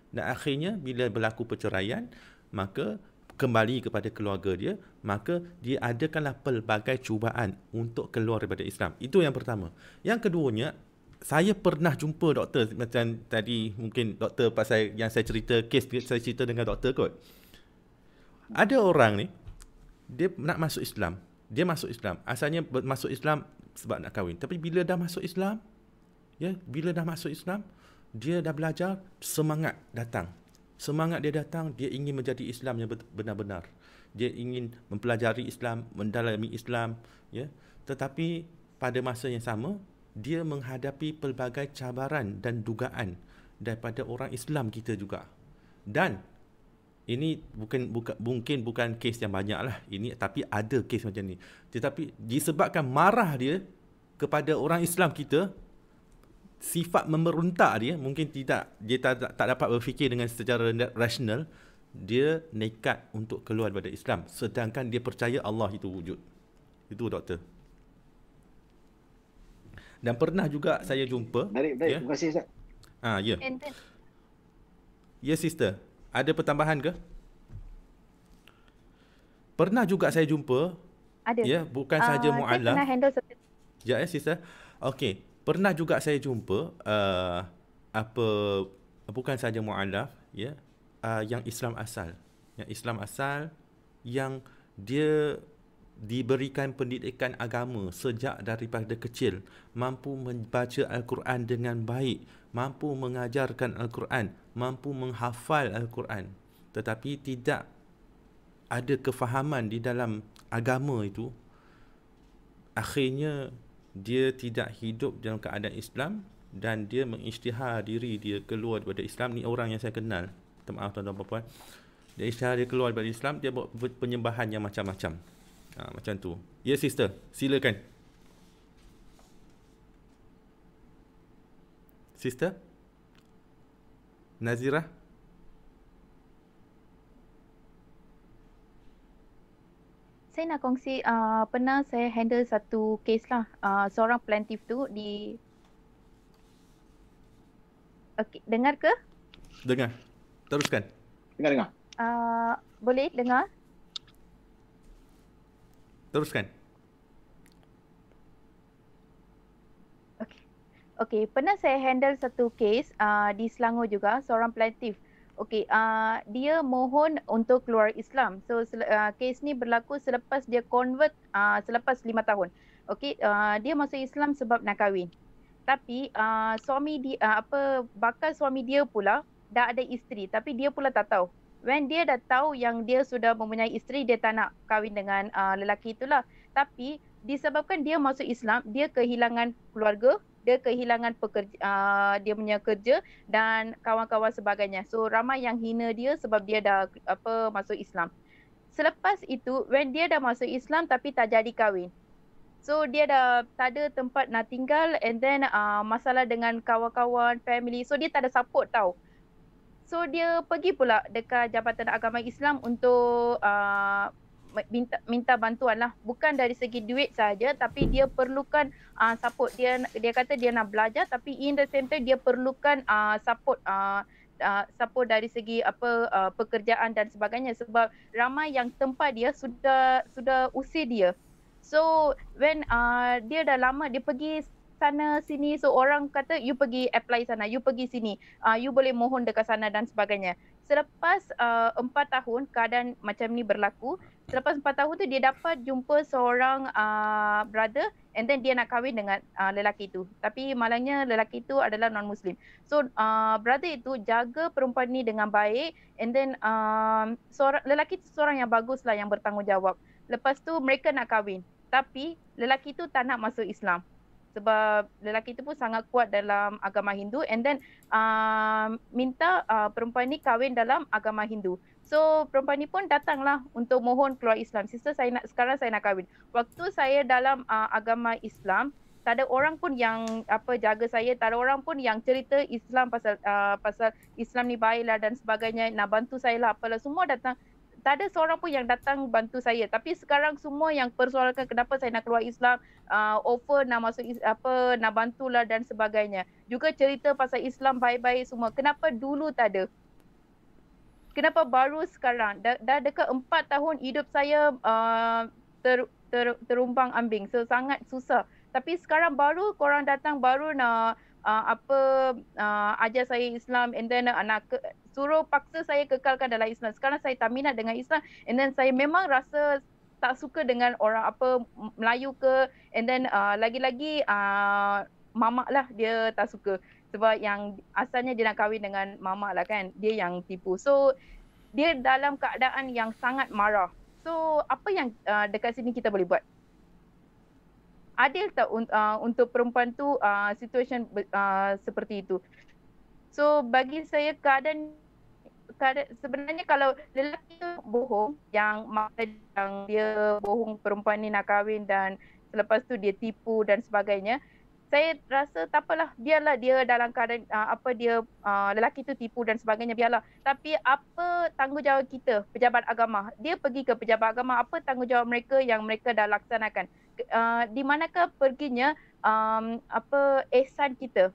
Dan akhirnya bila berlaku perceraian, maka kembali kepada keluarga dia, maka dia adakanlah pelbagai cubaan untuk keluar daripada Islam. Itu yang pertama. Yang keduanya, saya pernah jumpa doktor, macam tadi mungkin doktor pasal yang saya cerita, kes saya cerita dengan doktor kot. Ada orang ni, dia nak masuk Islam. Dia masuk Islam. Asalnya masuk Islam sebab nak kahwin. Tapi bila dah masuk Islam, dia dah belajar, semangat datang. Semangat dia datang, dia ingin menjadi Islam yang benar-benar. Dia ingin mempelajari Islam, mendalami Islam, ya. Tetapi pada masa yang sama, dia menghadapi pelbagai cabaran dan dugaan daripada orang Islam kita juga. Dan ini mungkin bukan kes yang banyak lah ini, tapi ada kes macam ni. Tetapi disebabkan marah dia kepada orang Islam kita, sifat memeruntak dia mungkin dia tak dapat berfikir dengan secara rasional, dia nekat untuk keluar daripada Islam sedangkan dia percaya Allah itu wujud. Itu doktor. Dan pernah juga saya jumpa. Baik, ya? Terima kasih Ustaz. Ya. Ya sister, ada pertambahan ke? Pernah juga saya jumpa. Ada. Ya, bukan saja mu'alaf. Saya pernah handle Ya, sister. Okey, pernah juga saya jumpa bukan saja mu'alaf, ya, yang Islam asal. Yang Islam asal yang dia diberikan pendidikan agama sejak daripada kecil, mampu membaca Al-Quran dengan baik, mampu mengajarkan Al-Quran, mampu menghafal Al-Quran, tetapi tidak ada kefahaman di dalam agama itu. Akhirnya dia tidak hidup dalam keadaan Islam dan dia mengisytihar diri dia keluar daripada Islam. Ni orang yang saya kenal, maaf tuan-tuan puan-puan, dia isytihar dia keluar daripada Islam, dia buat penyembahan yang macam-macam. Macam tu. Ya sister, silakan. Sister Nazirah. Saya nak kongsi, pernah saya handle satu kes lah. Seorang plaintiff tu di... Okay, dengar ke? Dengar. Teruskan. Dengar. Boleh dengar? Teruskan. Okey, pernah saya handle satu kes di Selangor juga, seorang plaintiff. Okey, dia mohon untuk keluar Islam. So kes ni berlaku selepas dia convert selepas 5 tahun. Okey, dia masuk Islam sebab nak kahwin. Tapi suami dia bakal suami dia pula dah ada isteri, tapi dia pula tak tahu. When dia dah tahu yang dia sudah mempunyai isteri, dia tak nak kahwin dengan lelaki itulah. Tapi disebabkan dia masuk Islam, dia kehilangan keluarga, dia kehilangan dia punya kerja dan kawan-kawan sebagainya. So ramai yang hina dia sebab dia dah masuk Islam. Selepas itu, when dia dah masuk Islam tapi tak jadi kahwin. So dia dah tak ada tempat nak tinggal, and then masalah dengan kawan-kawan, family. So dia tak ada support tau. So dia pergi pula dekat Jabatan Agama Islam untuk minta bantuan lah. Bukan dari segi duit sahaja, tapi dia perlukan support. Dia kata dia nak belajar, tapi in the same time dia perlukan support dari segi pekerjaan dan sebagainya, sebab ramai yang tempat dia sudah usir dia. So when dia dah lama dia pergi sana sini, so orang kata you pergi apply sana, you pergi sini, you boleh mohon dekat sana dan sebagainya. Selepas 4 tahun keadaan macam ni berlaku, selepas 4 tahun tu dia dapat jumpa seorang brother, and then dia nak kahwin dengan lelaki itu. Tapi malangnya lelaki itu adalah non-Muslim. So brother itu jaga perempuan ni dengan baik, and then lelaki itu seorang yang bagus lah, yang bertanggungjawab. Lepas tu mereka nak kahwin, tapi lelaki itu tak nak masuk Islam. Sebab lelaki itu pun sangat kuat dalam agama Hindu, and then minta perempuan ni kahwin dalam agama Hindu. So perempuan ni pun datanglah untuk mohon keluar Islam. Sister, sekarang saya nak kahwin. Waktu saya dalam agama Islam, tak ada orang pun yang jaga saya, tak ada orang pun yang cerita Islam pasal Islam ni baiklah dan sebagainya, nak bantu saya lah apalah, semua datang. tak ada seorang pun yang datang bantu saya. Tapi sekarang semua yang persoalkan kenapa saya nak keluar Islam, offer nak masuk nak bantulah dan sebagainya. Juga cerita pasal Islam baik-baik semua. Kenapa dulu tak ada? Kenapa baru sekarang? Dah dekat 4 tahun hidup saya terumbang ambing. So sangat susah. Tapi sekarang baru korang datang baru nak ajar saya Islam, and then suruh paksa saya kekalkan dalam Islam. Sekarang saya tak minat dengan Islam, and then saya memang rasa tak suka dengan orang Melayu ke, and then lagi-lagi mamak lah dia tak suka. Sebab yang asalnya dia nak kahwin dengan mamak lah kan, dia yang tipu. So dia dalam keadaan yang sangat marah. So apa yang dekat sini kita boleh buat? Adil tak untuk perempuan tu situation seperti itu? So bagi saya keadaan sebenarnya kalau lelaki tu bohong, yang dia bohong perempuan ni nak kahwin dan selepas tu dia tipu dan sebagainya, saya rasa tak apalah, biarlah dia dalam keadaan lelaki tu tipu dan sebagainya, biarlah. Tapi apa tanggungjawab kita pejabat agama? Dia pergi ke pejabat agama, apa tanggungjawab mereka yang mereka dah laksanakan? Di manakah perginya ihsan kita?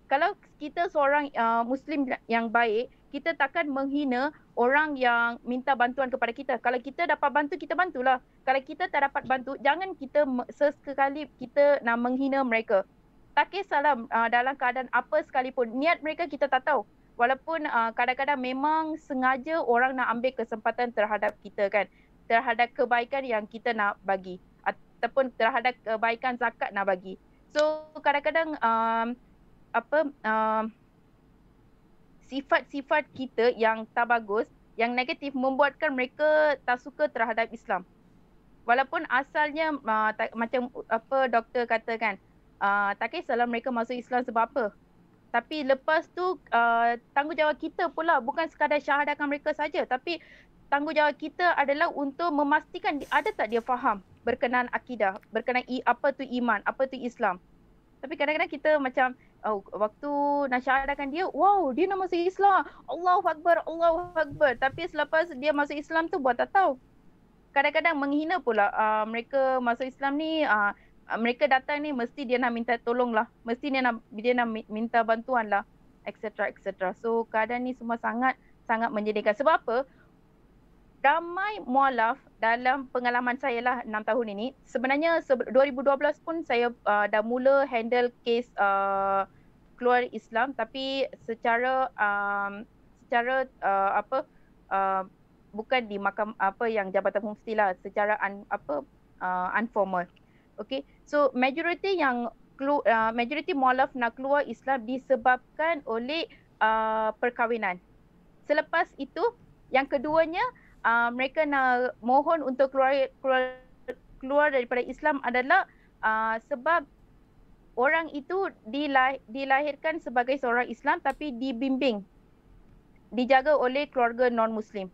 Kalau kita seorang Muslim yang baik, kita takkan menghina orang yang minta bantuan kepada kita. Kalau kita dapat bantu, kita bantulah. Kalau kita tak dapat bantu, jangan kita sesekali kita nak menghina mereka. Tak kisahlah dalam keadaan apa sekalipun. Niat mereka kita tak tahu. Walaupun kadang-kadang memang sengaja orang nak ambil kesempatan terhadap kita kan. Terhadap kebaikan yang kita nak bagi. Ataupun terhadap kebaikan zakat nak bagi. So kadang-kadang sifat-sifat kita yang tak bagus, yang negatif, membuatkan mereka tak suka terhadap Islam. Walaupun asalnya macam doktor katakan, tak kisahlah mereka masuk Islam sebab apa. Tapi lepas tu tanggungjawab kita pula bukan sekadar syahadakan mereka saja, tapi tanggungjawab kita adalah untuk memastikan ada tak dia faham berkenaan akidah, berkenaan apa tu iman, apa tu Islam. Tapi kadang-kadang kita macam waktu nak syahadakan dia, wow, dia nak masuk Islam. Allahu Akbar, Allahu Akbar. Tapi selepas dia masuk Islam tu buat tak tahu. Kadang-kadang menghina pula mereka masuk Islam ni, mereka datang ni mesti dia nak minta tolong lah. Mesti dia nak minta bantuan lah, etc. etc. So keadaan ni semua sangat menyedihkan. Sebab apa? Ramai mualaf dalam pengalaman saya lah 6 tahun ini. Sebenarnya 2012 pun saya dah mula handle kes keluar Islam, tapi secara bukan di makam yang Jabatan Mufti lah, secara informal. Okay, so majority mualaf nak keluar Islam disebabkan oleh perkahwinan. Selepas itu, yang keduanya, mereka nak mohon untuk keluar daripada Islam adalah sebab orang itu dilahirkan sebagai seorang Islam tapi dibimbing, dijaga oleh keluarga non-Muslim.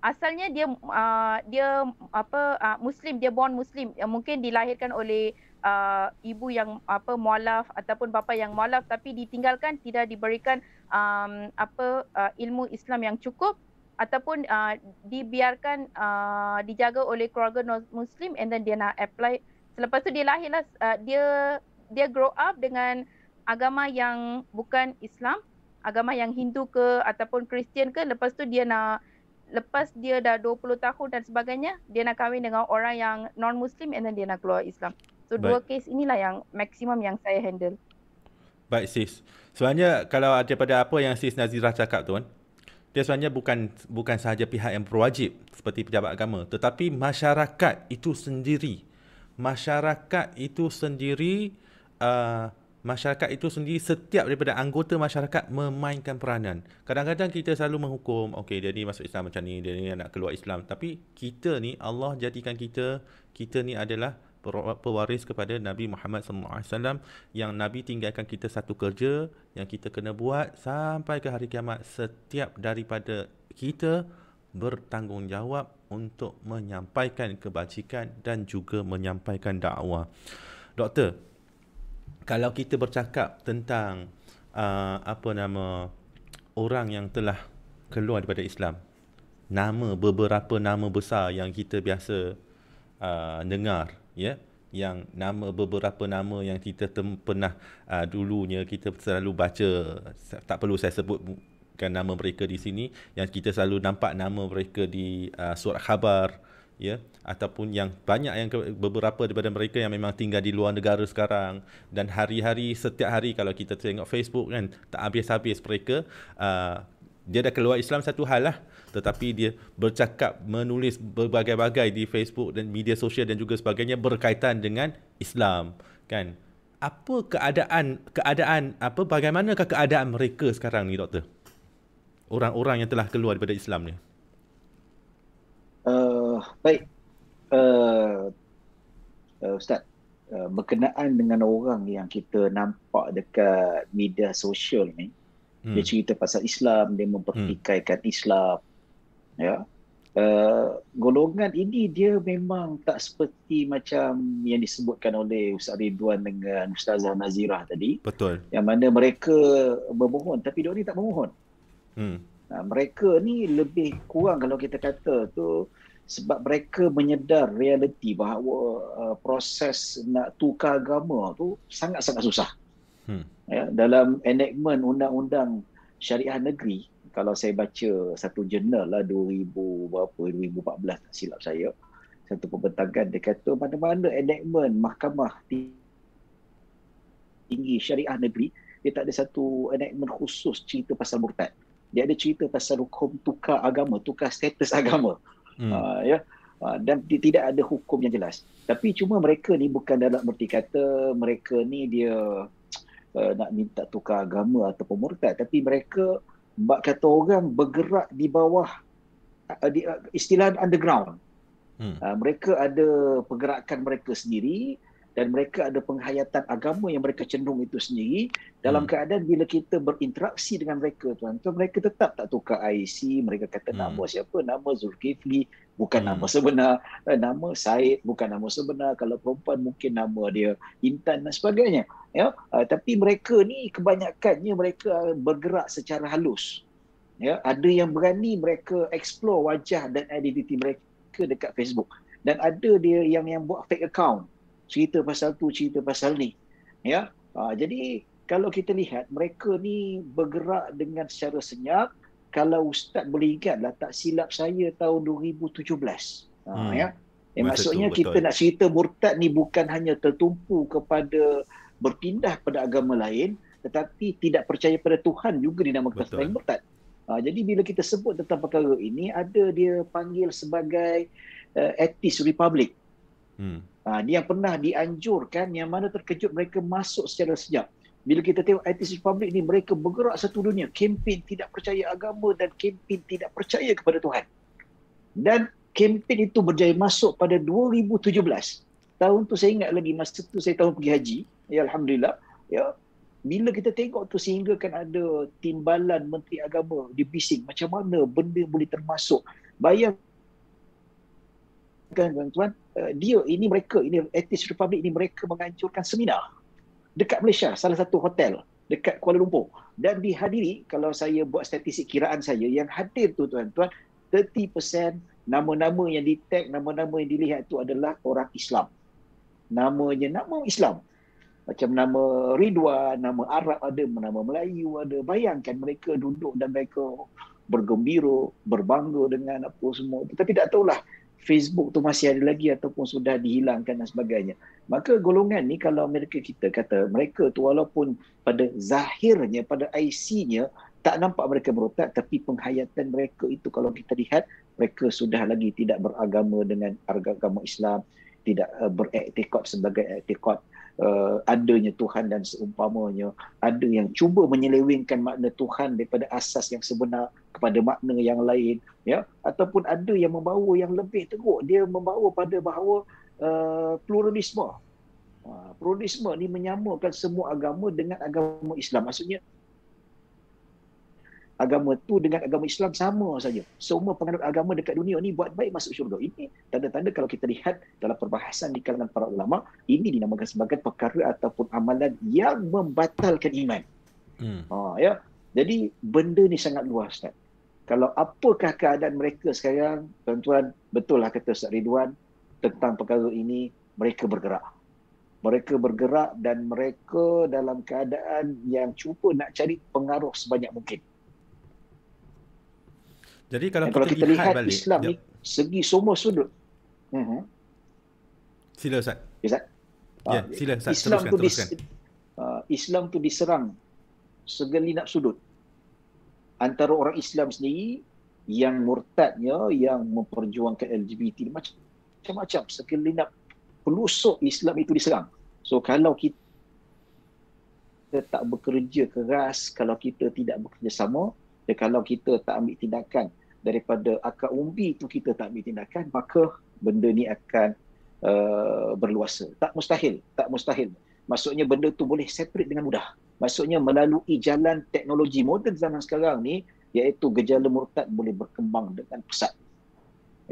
Asalnya dia Muslim, dia born Muslim, mungkin dilahirkan oleh ibu yang mualaf ataupun bapa yang mualaf, tapi ditinggalkan, tidak diberikan ilmu Islam yang cukup, ataupun dibiarkan dijaga oleh keluarga non-Muslim, and then dia nak apply. Selepas tu dia lahirlah, dia grow up dengan agama yang bukan Islam, agama yang Hindu ke ataupun Kristian ke. Lepas tu lepas dia dah 20 tahun dan sebagainya, dia nak kahwin dengan orang yang non-Muslim, and then dia nak keluar Islam. So dua kes inilah yang maksimum yang saya handle. Baik sis, sebenarnya kalau daripada apa yang sis Nazirah cakap tu kan, dia sebenarnya bukan sahaja pihak yang berwajib seperti pejabat agama, tetapi masyarakat itu sendiri. Masyarakat itu sendiri, setiap daripada anggota masyarakat memainkan peranan. Kadang-kadang kita selalu menghukum, okey dia ni masuk Islam macam ni, dia ni nak keluar Islam. Tapi kita ni, Allah jadikan kita ni adalah pewaris kepada Nabi Muhammad SAW, yang Nabi tinggalkan kita satu kerja yang kita kena buat sampai ke hari kiamat. Setiap daripada kita bertanggungjawab untuk menyampaikan kebajikan dan juga menyampaikan dakwah. Doktor, kalau kita bercakap tentang orang yang telah keluar daripada Islam, beberapa nama besar yang kita biasa dengar, ya, yang beberapa nama yang kita pernah dulunya kita selalu baca, tak perlu saya sebutkan nama mereka di sini, yang kita selalu nampak nama mereka di surat khabar, ya, ataupun yang banyak yang beberapa daripada mereka yang memang tinggal di luar negara sekarang, dan hari-hari, setiap hari kalau kita tengok Facebook kan, tak habis-habis mereka dia dah keluar Islam satu hal lah, tetapi dia bercakap, menulis berbagai-bagai di Facebook dan media sosial dan juga sebagainya berkaitan dengan Islam, kan. Apa bagaimanakah keadaan mereka sekarang ni, Doktor? Orang-orang yang telah keluar daripada Islam ni. Baik, Ustaz, berkenaan dengan orang yang kita nampak dekat media sosial ni, dia cerita pasal Islam, dia mempertikaikan Islam, ya. Golongan ini dia memang tak seperti macam yang disebutkan oleh Ustaz Ridwan dengan Ustazah Nazirah tadi. Betul. Yang mana mereka bermohon tapi diorang ni tak bermohon. Mereka ni lebih kurang kalau kita kata tu sebab mereka menyedar realiti bahawa proses nak tukar agama tu sangat-sangat susah. Ya, dalam enactment undang-undang syariah negeri, kalau saya baca satu jurnal lah 2014 tak silap saya, satu pembentangan dia kata mana-mana enactment mahkamah tinggi syariah negeri, dia tak ada satu enactment khusus cerita pasal murtad. Dia ada cerita pasal hukum tukar agama, tukar status agama. Ya. Dan tidak ada hukum yang jelas. Tapi cuma mereka ni bukan dalam erti kata mereka ni dia nak minta tukar agama ataupun murtad, tapi mereka bak kata orang bergerak di bawah istilah underground. Mereka ada pergerakan mereka sendiri dan mereka ada penghayatan agama yang mereka cenderung itu sendiri. Dalam keadaan bila kita berinteraksi dengan mereka, tuan-tuan, mereka tetap tak tukar IC. Mereka kata nama siapa? Nama Zulkifli, bukan nama sebenar. Nama Said, bukan nama sebenar. Kalau perempuan mungkin nama dia Intan dan sebagainya. Ya, tapi mereka ni kebanyakannya mereka bergerak secara halus. Ya, ada yang berani mereka explore wajah dan identiti mereka dekat Facebook. Dan ada dia yang buat fake account. Cerita pasal tu, cerita pasal ni. Ya, jadi kalau kita lihat mereka ni bergerak dengan secara senyap. Kalau Ustaz boleh ingatlah, tak silap saya tahun 2017. Ya. Maksudnya betul. Kita nak cerita murtad ni bukan hanya tertumpu kepada berpindah pada agama lain, tetapi tidak percaya pada Tuhan juga dinamakan sebagai murtad. Jadi bila kita sebut tentang perkara ini, ada dia panggil sebagai atheist republic. Dia yang pernah dianjurkan, yang mana terkejut mereka masuk secara senyap. Bila kita tengok atheist republic ni, mereka bergerak satu dunia, kempen tidak percaya agama dan kempen tidak percaya kepada Tuhan. Dan kempen itu berjaya masuk pada 2017. Tahun tu saya ingat lagi, masa tu saya tahun pergi haji. Ya, Alhamdulillah. Ya, bila kita tengok tu sehingga kan ada timbalan Menteri Agama dibising macam mana benda boleh termasuk. Bayangkan tuan-tuan, ini atheist republic ini mereka menganjurkan seminar dekat Malaysia, salah satu hotel dekat Kuala Lumpur, dan dihadiri, kalau saya buat statistik kiraan saya, yang hadir tu tuan-tuan 30% nama-nama yang di-tag, nama-nama yang dilihat tu adalah orang Islam. Namanya nama Islam. Macam nama Ridwan, nama Arab ada, nama Melayu ada. Bayangkan mereka duduk dan mereka bergembira, berbangga dengan apa semua. Tetapi tak tahulah Facebook tu masih ada lagi ataupun sudah dihilangkan dan sebagainya. Maka golongan ni kalau mereka kita kata mereka tu walaupun pada zahirnya, pada IC-nya tak nampak mereka murtad, tapi penghayatan mereka itu kalau kita lihat mereka sudah lagi tidak beragama dengan agama Islam, tidak beriktikad sebagai iktikad adanya Tuhan dan seumpamanya. Ada yang cuba menyelewengkan makna Tuhan daripada asas yang sebenar kepada makna yang lain, ya, ataupun ada yang membawa yang lebih teruk, dia membawa pada bahawa pluralisme. Pluralisme ni menyamakan semua agama dengan agama Islam. Maksudnya agama tu dengan agama Islam sama saja. Semua penganut agama dekat dunia ni buat baik masuk syurga. Ini tanda-tanda kalau kita lihat dalam perbahasan di kalangan para ulama, ini dinamakan sebagai perkara ataupun amalan yang membatalkan iman. Ya. Jadi benda ni sangat luas, Ustaz. Kalau apakah keadaan mereka sekarang, tuan-tuan, betul lah kata Ustaz Ridwan tentang perkara ini, mereka bergerak. Mereka bergerak dan mereka dalam keadaan yang cuba nak cari pengaruh sebanyak mungkin. Jadi kalau Dan kita, kalau kita lihat balik, Islam ni, segi semua sudut. Sila Ustaz. Ustaz? Ya, sila Ustaz. Islam Teruskan. Islam tu diserang segelinap sudut. Antara orang Islam sendiri yang murtadnya, yang memperjuangkan LGBT, macam-macam. Segelinap pelusuk Islam itu diserang. So kalau kita tak bekerja keras, kalau kita tidak bekerjasama, dan kalau kita tak ambil tindakan daripada akar umbi itu, kita tak ambil tindakan, maka benda ni akan berluasa. Tak mustahil. Maksudnya benda tu boleh separate dengan mudah. Maksudnya melalui jalan teknologi moden zaman sekarang ni, iaitu gejala murtad boleh berkembang dengan pesat.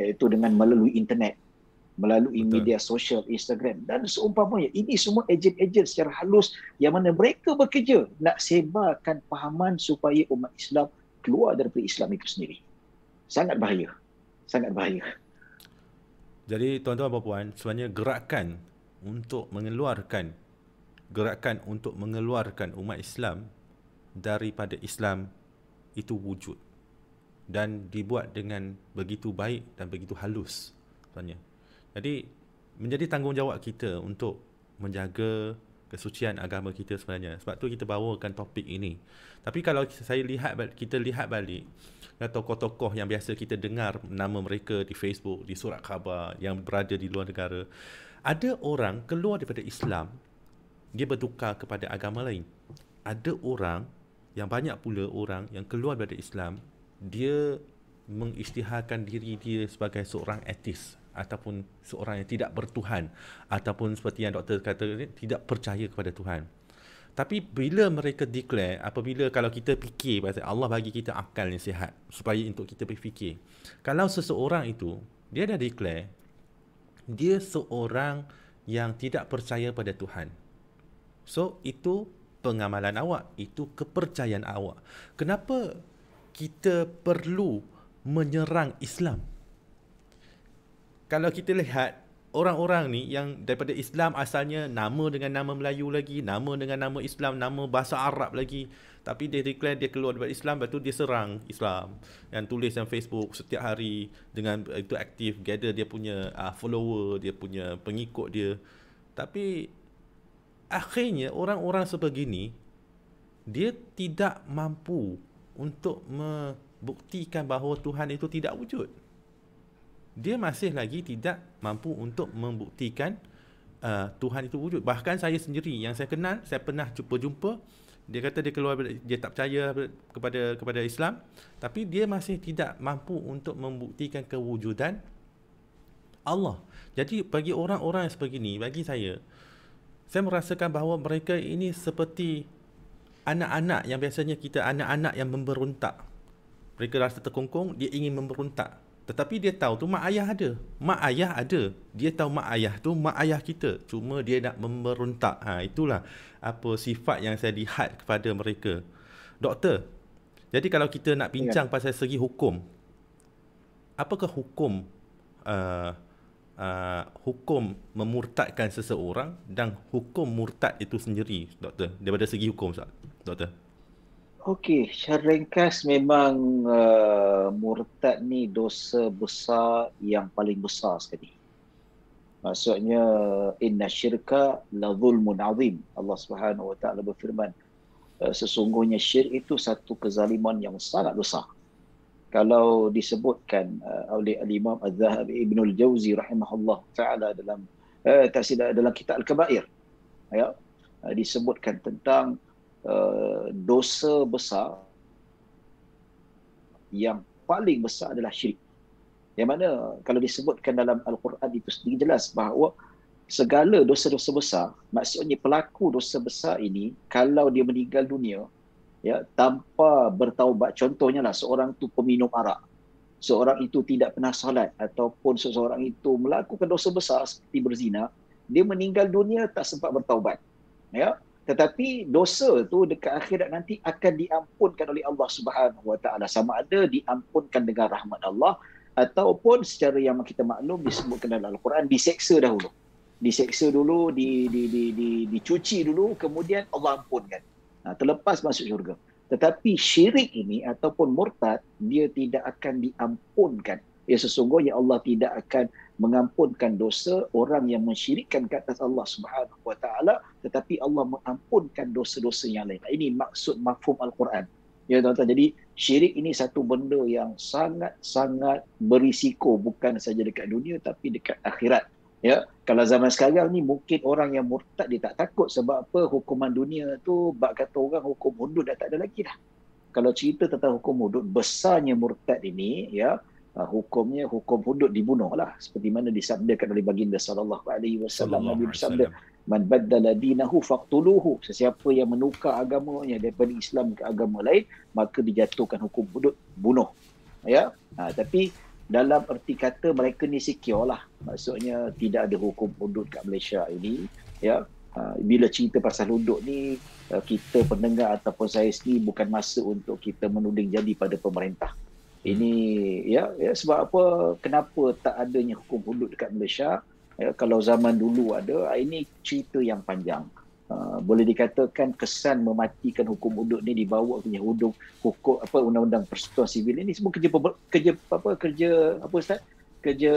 Iaitu dengan melalui internet, melalui media sosial, Instagram dan seumpamanya. Ini semua ejen-ejen secara halus yang mana mereka bekerja nak sebarkan fahaman supaya umat Islam keluar daripada Islam itu sendiri. Sangat bahaya. Sangat bahaya. Jadi tuan-tuan dan puan, sebenarnya gerakan untuk mengeluarkan umat Islam daripada Islam itu wujud dan dibuat dengan begitu baik dan begitu halus sebenarnya. Jadi menjadi tanggungjawab kita untuk menjaga kesucian agama kita sebenarnya. Sebab tu kita bawakan topik ini. Tapi kalau kita lihat balik tokoh-tokoh yang biasa kita dengar nama mereka di Facebook, di surat khabar yang berada di luar negara, ada orang keluar daripada Islam, dia bertukar kepada agama lain. Ada orang, yang banyak pula orang yang keluar daripada Islam, dia mengisytiharkan diri dia sebagai seorang ateis ataupun seorang yang tidak bertuhan, ataupun seperti yang doktor kata, tidak percaya kepada Tuhan. Tapi bila mereka declare, kalau kita fikir, Allah bagi kita akal yang sihat supaya untuk kita berfikir. Kalau seseorang itu, dia dah declare dia seorang yang tidak percaya pada Tuhan, so itu pengamalan awak, itu kepercayaan awak. Kenapa kita perlu menyerang Islam? Kalau kita lihat orang-orang ni yang daripada Islam asalnya, nama dengan nama Melayu lagi, nama dengan nama Islam, nama bahasa Arab lagi, tapi dia declare dia keluar daripada Islam, lepas tu dia serang Islam, yang tulis dalam Facebook setiap hari, dengan itu aktif, gather dia punya follower, dia punya pengikut dia. Tapi akhirnya orang-orang sebegini, dia tidak mampu untuk membuktikan bahawa Tuhan itu tidak wujud. Dia masih lagi tidak mampu untuk membuktikan Tuhan itu wujud. Bahkan saya sendiri yang saya kenal, saya pernah jumpa, dia kata dia keluar, dia tak percaya kepada Islam, tapi dia masih tidak mampu untuk membuktikan kewujudan Allah. Jadi bagi orang-orang yang sebegini, bagi saya merasakan bahawa mereka ini seperti anak-anak yang biasanya kita anak-anak yang memberontak. Mereka rasa terkongkong, dia ingin memberontak. Tetapi dia tahu tu mak ayah ada. Mak ayah ada. Dia tahu mak ayah tu mak ayah kita. Cuma dia nak memberontak. Itulah apa sifat yang saya lihat kepada mereka. Doktor, jadi kalau kita nak bincang pasal segi hukum, apakah hukum hukum memurtadkan seseorang dan hukum murtad itu sendiri, doktor, daripada segi hukum, doktor? Okey, secara ringkas memang murtad ni dosa besar yang paling besar sekali. Maksudnya inna syirka la zulmun azim. Allah Subhanahu wa taala berfirman, sesungguhnya syirik itu satu kezaliman yang sangat besar. Kalau disebutkan oleh al-Imam Az-Zahabi Ibnul Jauzi rahimahullah taala dalam dalam kitab Al-Kabair, ya, disebutkan tentang dosa besar yang paling besar adalah syirik. Yang mana kalau disebutkan dalam Al-Quran itu sendiri jelas bahawa segala dosa-dosa besar, maksudnya pelaku dosa besar ini kalau dia meninggal dunia, ya, tanpa bertaubat, contohnya lah seorang itu peminum arak, seorang itu tidak pernah salat, ataupun seseorang itu melakukan dosa besar seperti berzina, dia meninggal dunia tak sempat bertaubat, ya, Tetapi dosa tu dekat akhirat nanti akan diampunkan oleh Allah Subhanahu Wa Taala, sama ada diampunkan dengan rahmat Allah ataupun secara yang kita maklum disebutkan dalam Al-Quran, diseksa dahulu. Diseksa dulu, dicuci dulu, kemudian Allah ampunkan. Terlepas masuk syurga. Tetapi syirik ini ataupun murtad, dia tidak akan diampunkan. Ya, sesungguhnya Allah tidak akan mengampunkan dosa orang yang mensyirikkan ke atas Allah Subhanahu Wa Taala, tetapi Allah mengampunkan dosa-dosa yang lain. Ini maksud mafhum Al-Quran. Ya tuan-tuan, jadi syirik ini satu benda yang sangat-sangat berisiko, bukan saja dekat dunia tapi dekat akhirat. Ya, kalau zaman sekarang ni mungkin orang yang murtad dia tak takut, sebab apa? Hukuman dunia tu bab kata orang hukum hudud dah tak ada lagi dah. Kalau cerita tentang hukum hudud, besarnya murtad ini, ya, hukumnya hukum hudud, dibunuh lah, seperti mana disabdakan oleh baginda sallallahu alaihi wasallam. Nabi bersabda, man baddala dinahu faqtuluhu, sesiapa yang menukar agamanya daripada Islam ke agama lain, maka dijatuhkan hukum hudud, bunuh. Ya, tapi dalam erti kata mereka ni secure lah, maksudnya tidak ada hukum hudud kat Malaysia ini. Ya, bila cerita pasal hudud ni, kita pendengar ataupun saya sendiri bukan masa untuk kita menuding jadi pada pemerintah. Ini ya sebab apa, kenapa tak adanya hukum hudud dekat Malaysia? Ya, kalau zaman dulu ada, ini cerita yang panjang. Boleh dikatakan kesan mematikan hukum hudud ni dibawa punya hukum undang-undang persekutuan sivil ini semua kerja Ustaz? Kerja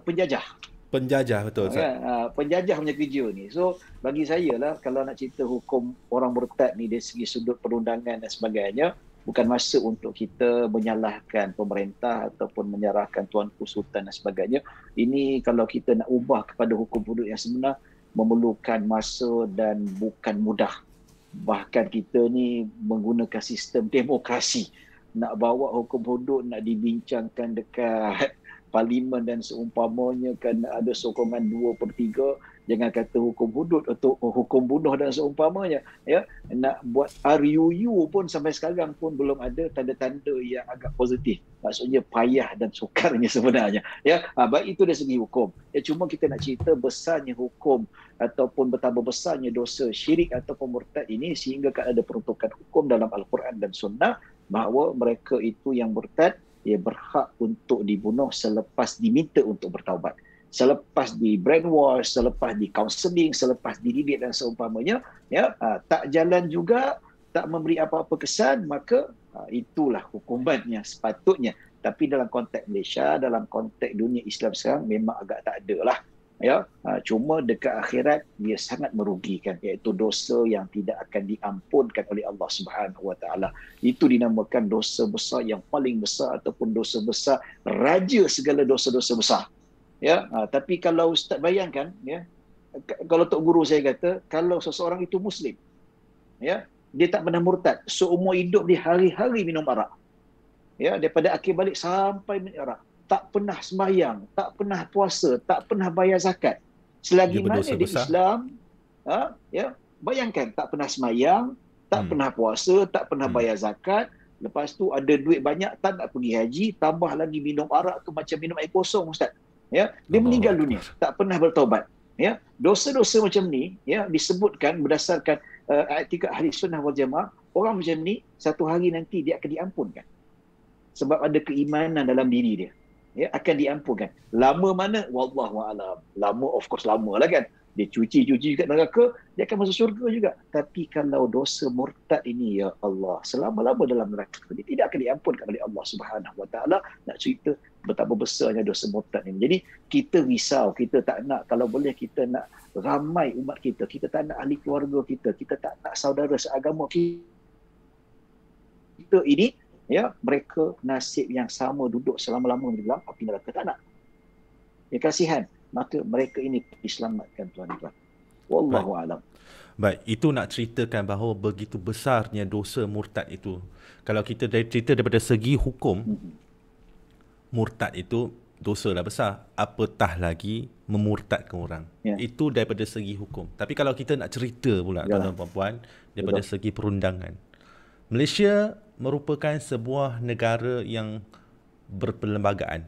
penjajah. Penjajah, betul Ustaz. Penjajah punya kerja ni. So bagi saya lah, kalau nak cerita hukum orang murtad ni dari segi sudut perundangan dan sebagainya, bukan masa untuk kita menyalahkan pemerintah ataupun menyalahkan Tuanku Sultan dan sebagainya. Ini kalau kita nak ubah kepada hukum hudud yang sebenar, memerlukan masa dan bukan mudah. Bahkan kita ni menggunakan sistem demokrasi. Nak bawa hukum hudud, nak dibincangkan dekat parlimen dan seumpamanya, kan ada sokongan 2/3, jangan kata hukum hudud atau hukum bunuh dan seumpamanya, ya, nak buat RUU pun sampai sekarang pun belum ada tanda-tanda yang agak positif. Maksudnya payah dan sukarnya sebenarnya, ya. Baik itu dari segi hukum. Ya, cuma kita nak cerita besarnya hukum ataupun betapa besarnya dosa syirik ataupun murtad ini, sehingga kan ada peruntukan hukum dalam Al-Quran dan Sunnah bahawa mereka itu yang murtad, ia berhak untuk dibunuh selepas diminta untuk bertaubat, selepas di brainwash, selepas di counselling, selepas dididik dan seumpamanya, ya, tak jalan juga, tak memberi apa-apa kesan, maka itulah hukumannya sepatutnya. Tapi dalam konteks Malaysia, dalam konteks dunia Islam sekarang memang agak tak ada lah, ya. Cuma dekat akhirat dia sangat merugikan, iaitu dosa yang tidak akan diampunkan oleh Allah Subhanahu Wa Taala. Itu dinamakan dosa besar yang paling besar ataupun dosa besar raja segala dosa-dosa besar. Ya, tapi kalau Ustaz bayangkan, ya, kalau Tok Guru saya kata, kalau seseorang itu Muslim, ya, dia tak pernah murtad, seumur hidup dia hari-hari minum arak, ya, daripada akhir balik sampai minum arak, tak pernah sembahyang, tak pernah puasa, tak pernah bayar zakat, selagi mana dia Islam, ya, bayangkan tak pernah sembahyang, tak pernah puasa, tak pernah bayar zakat, lepas tu ada duit banyak, tak nak pergi haji, tambah lagi minum arak tu macam minum air kosong, Ustaz. Ya, dia meninggal dunia, tak pernah bertaubat. Ya, dosa-dosa macam ni, ya, disebutkan berdasarkan i'tikad ahli sunnah wal jamaah, orang macam ni satu hari nanti dia akan diampunkan. Sebab ada keimanan dalam diri dia. Ya, akan diampunkan. Lama mana? Wallahu a'lam. Lama, of course lama lah kan. Dia cuci kat neraka, dia akan masuk syurga juga. Tapi kalau dosa murtad ini, ya Allah, selama-lama dalam neraka, dia tidak akan diampunkan oleh Allah Subhanahu Wa Taala. Nak cerita betapa besarnya dosa murtad ini. Jadi kita risau, kita tak nak, kalau boleh kita nak ramai umat kita tak nak ahli keluarga kita tak nak saudara seagama kita ini, ya, mereka nasib yang sama duduk selama-lama di dalam api neraka, tak nak. Ya, kasihan. Maka mereka ini diselamatkan tuan-tuan. Wallahu a'lam. Baik, itu nak ceritakan bahawa begitu besarnya dosa murtad itu. Kalau kita cerita daripada segi hukum, murtad itu dosa dah besar, apatah lagi memurtadkan orang. Ya. Itu daripada segi hukum. Tapi kalau kita nak cerita pula, tuan-tuan puan-puan, daripada segi perundangan, Malaysia merupakan sebuah negara yang berperlembagaan.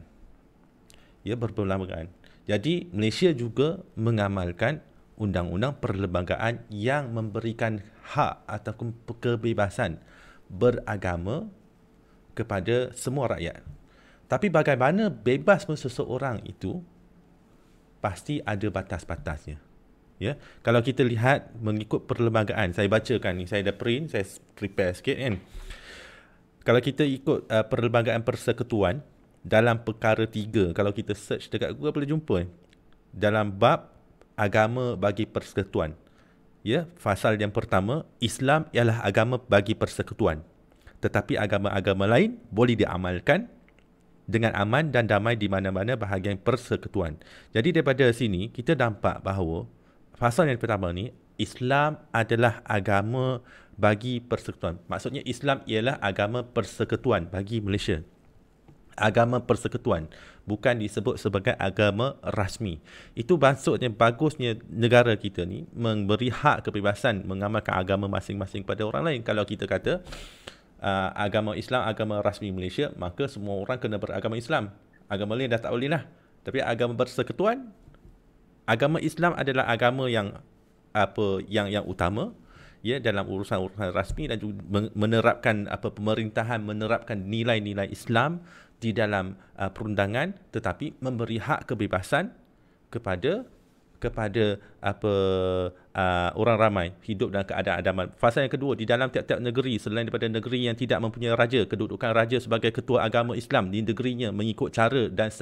Ya, berperlembagaan. Jadi Malaysia juga mengamalkan undang-undang perlembagaan yang memberikan hak ataupun kebebasan beragama kepada semua rakyat. Tapi bagaimana bebas seseorang itu pasti ada batas-batasnya. Ya, kalau kita lihat mengikut perlembagaan, saya bacakan ni, saya dah print, saya prepare sikit kan. Kalau kita ikut perlembagaan persekutuan dalam perkara 3, kalau kita search dekat Google boleh jumpa dalam bab agama bagi persekutuan. Ya, fasal yang pertama, Islam ialah agama bagi persekutuan. Tetapi agama-agama lain boleh diamalkan dengan aman dan damai di mana-mana bahagian persekutuan. Jadi daripada sini kita nampak bahawa fasal yang pertama ni, Islam adalah agama bagi persekutuan. Maksudnya Islam ialah agama persekutuan bagi Malaysia. Agama persekutuan, bukan disebut sebagai agama rasmi. Itu maksudnya bagusnya negara kita ni memberi hak kebebasan mengamalkan agama masing-masing pada orang lain. Kalau kita kata agama Islam agama rasmi Malaysia, maka semua orang kena beragama Islam. Agama lain dah tak boleh lah. Tapi agama persekutuan, agama Islam adalah agama yang yang utama, ya, dalam urusan-urusan rasmi dan juga menerapkan pemerintahan menerapkan nilai-nilai Islam di dalam perundangan, tetapi memberi hak kebebasan kepada orang ramai hidup dalam keadaan damai. Fasa yang kedua, di dalam tiap-tiap negeri selain daripada negeri yang tidak mempunyai raja, kedudukan raja sebagai ketua agama Islam di negerinya mengikut cara dan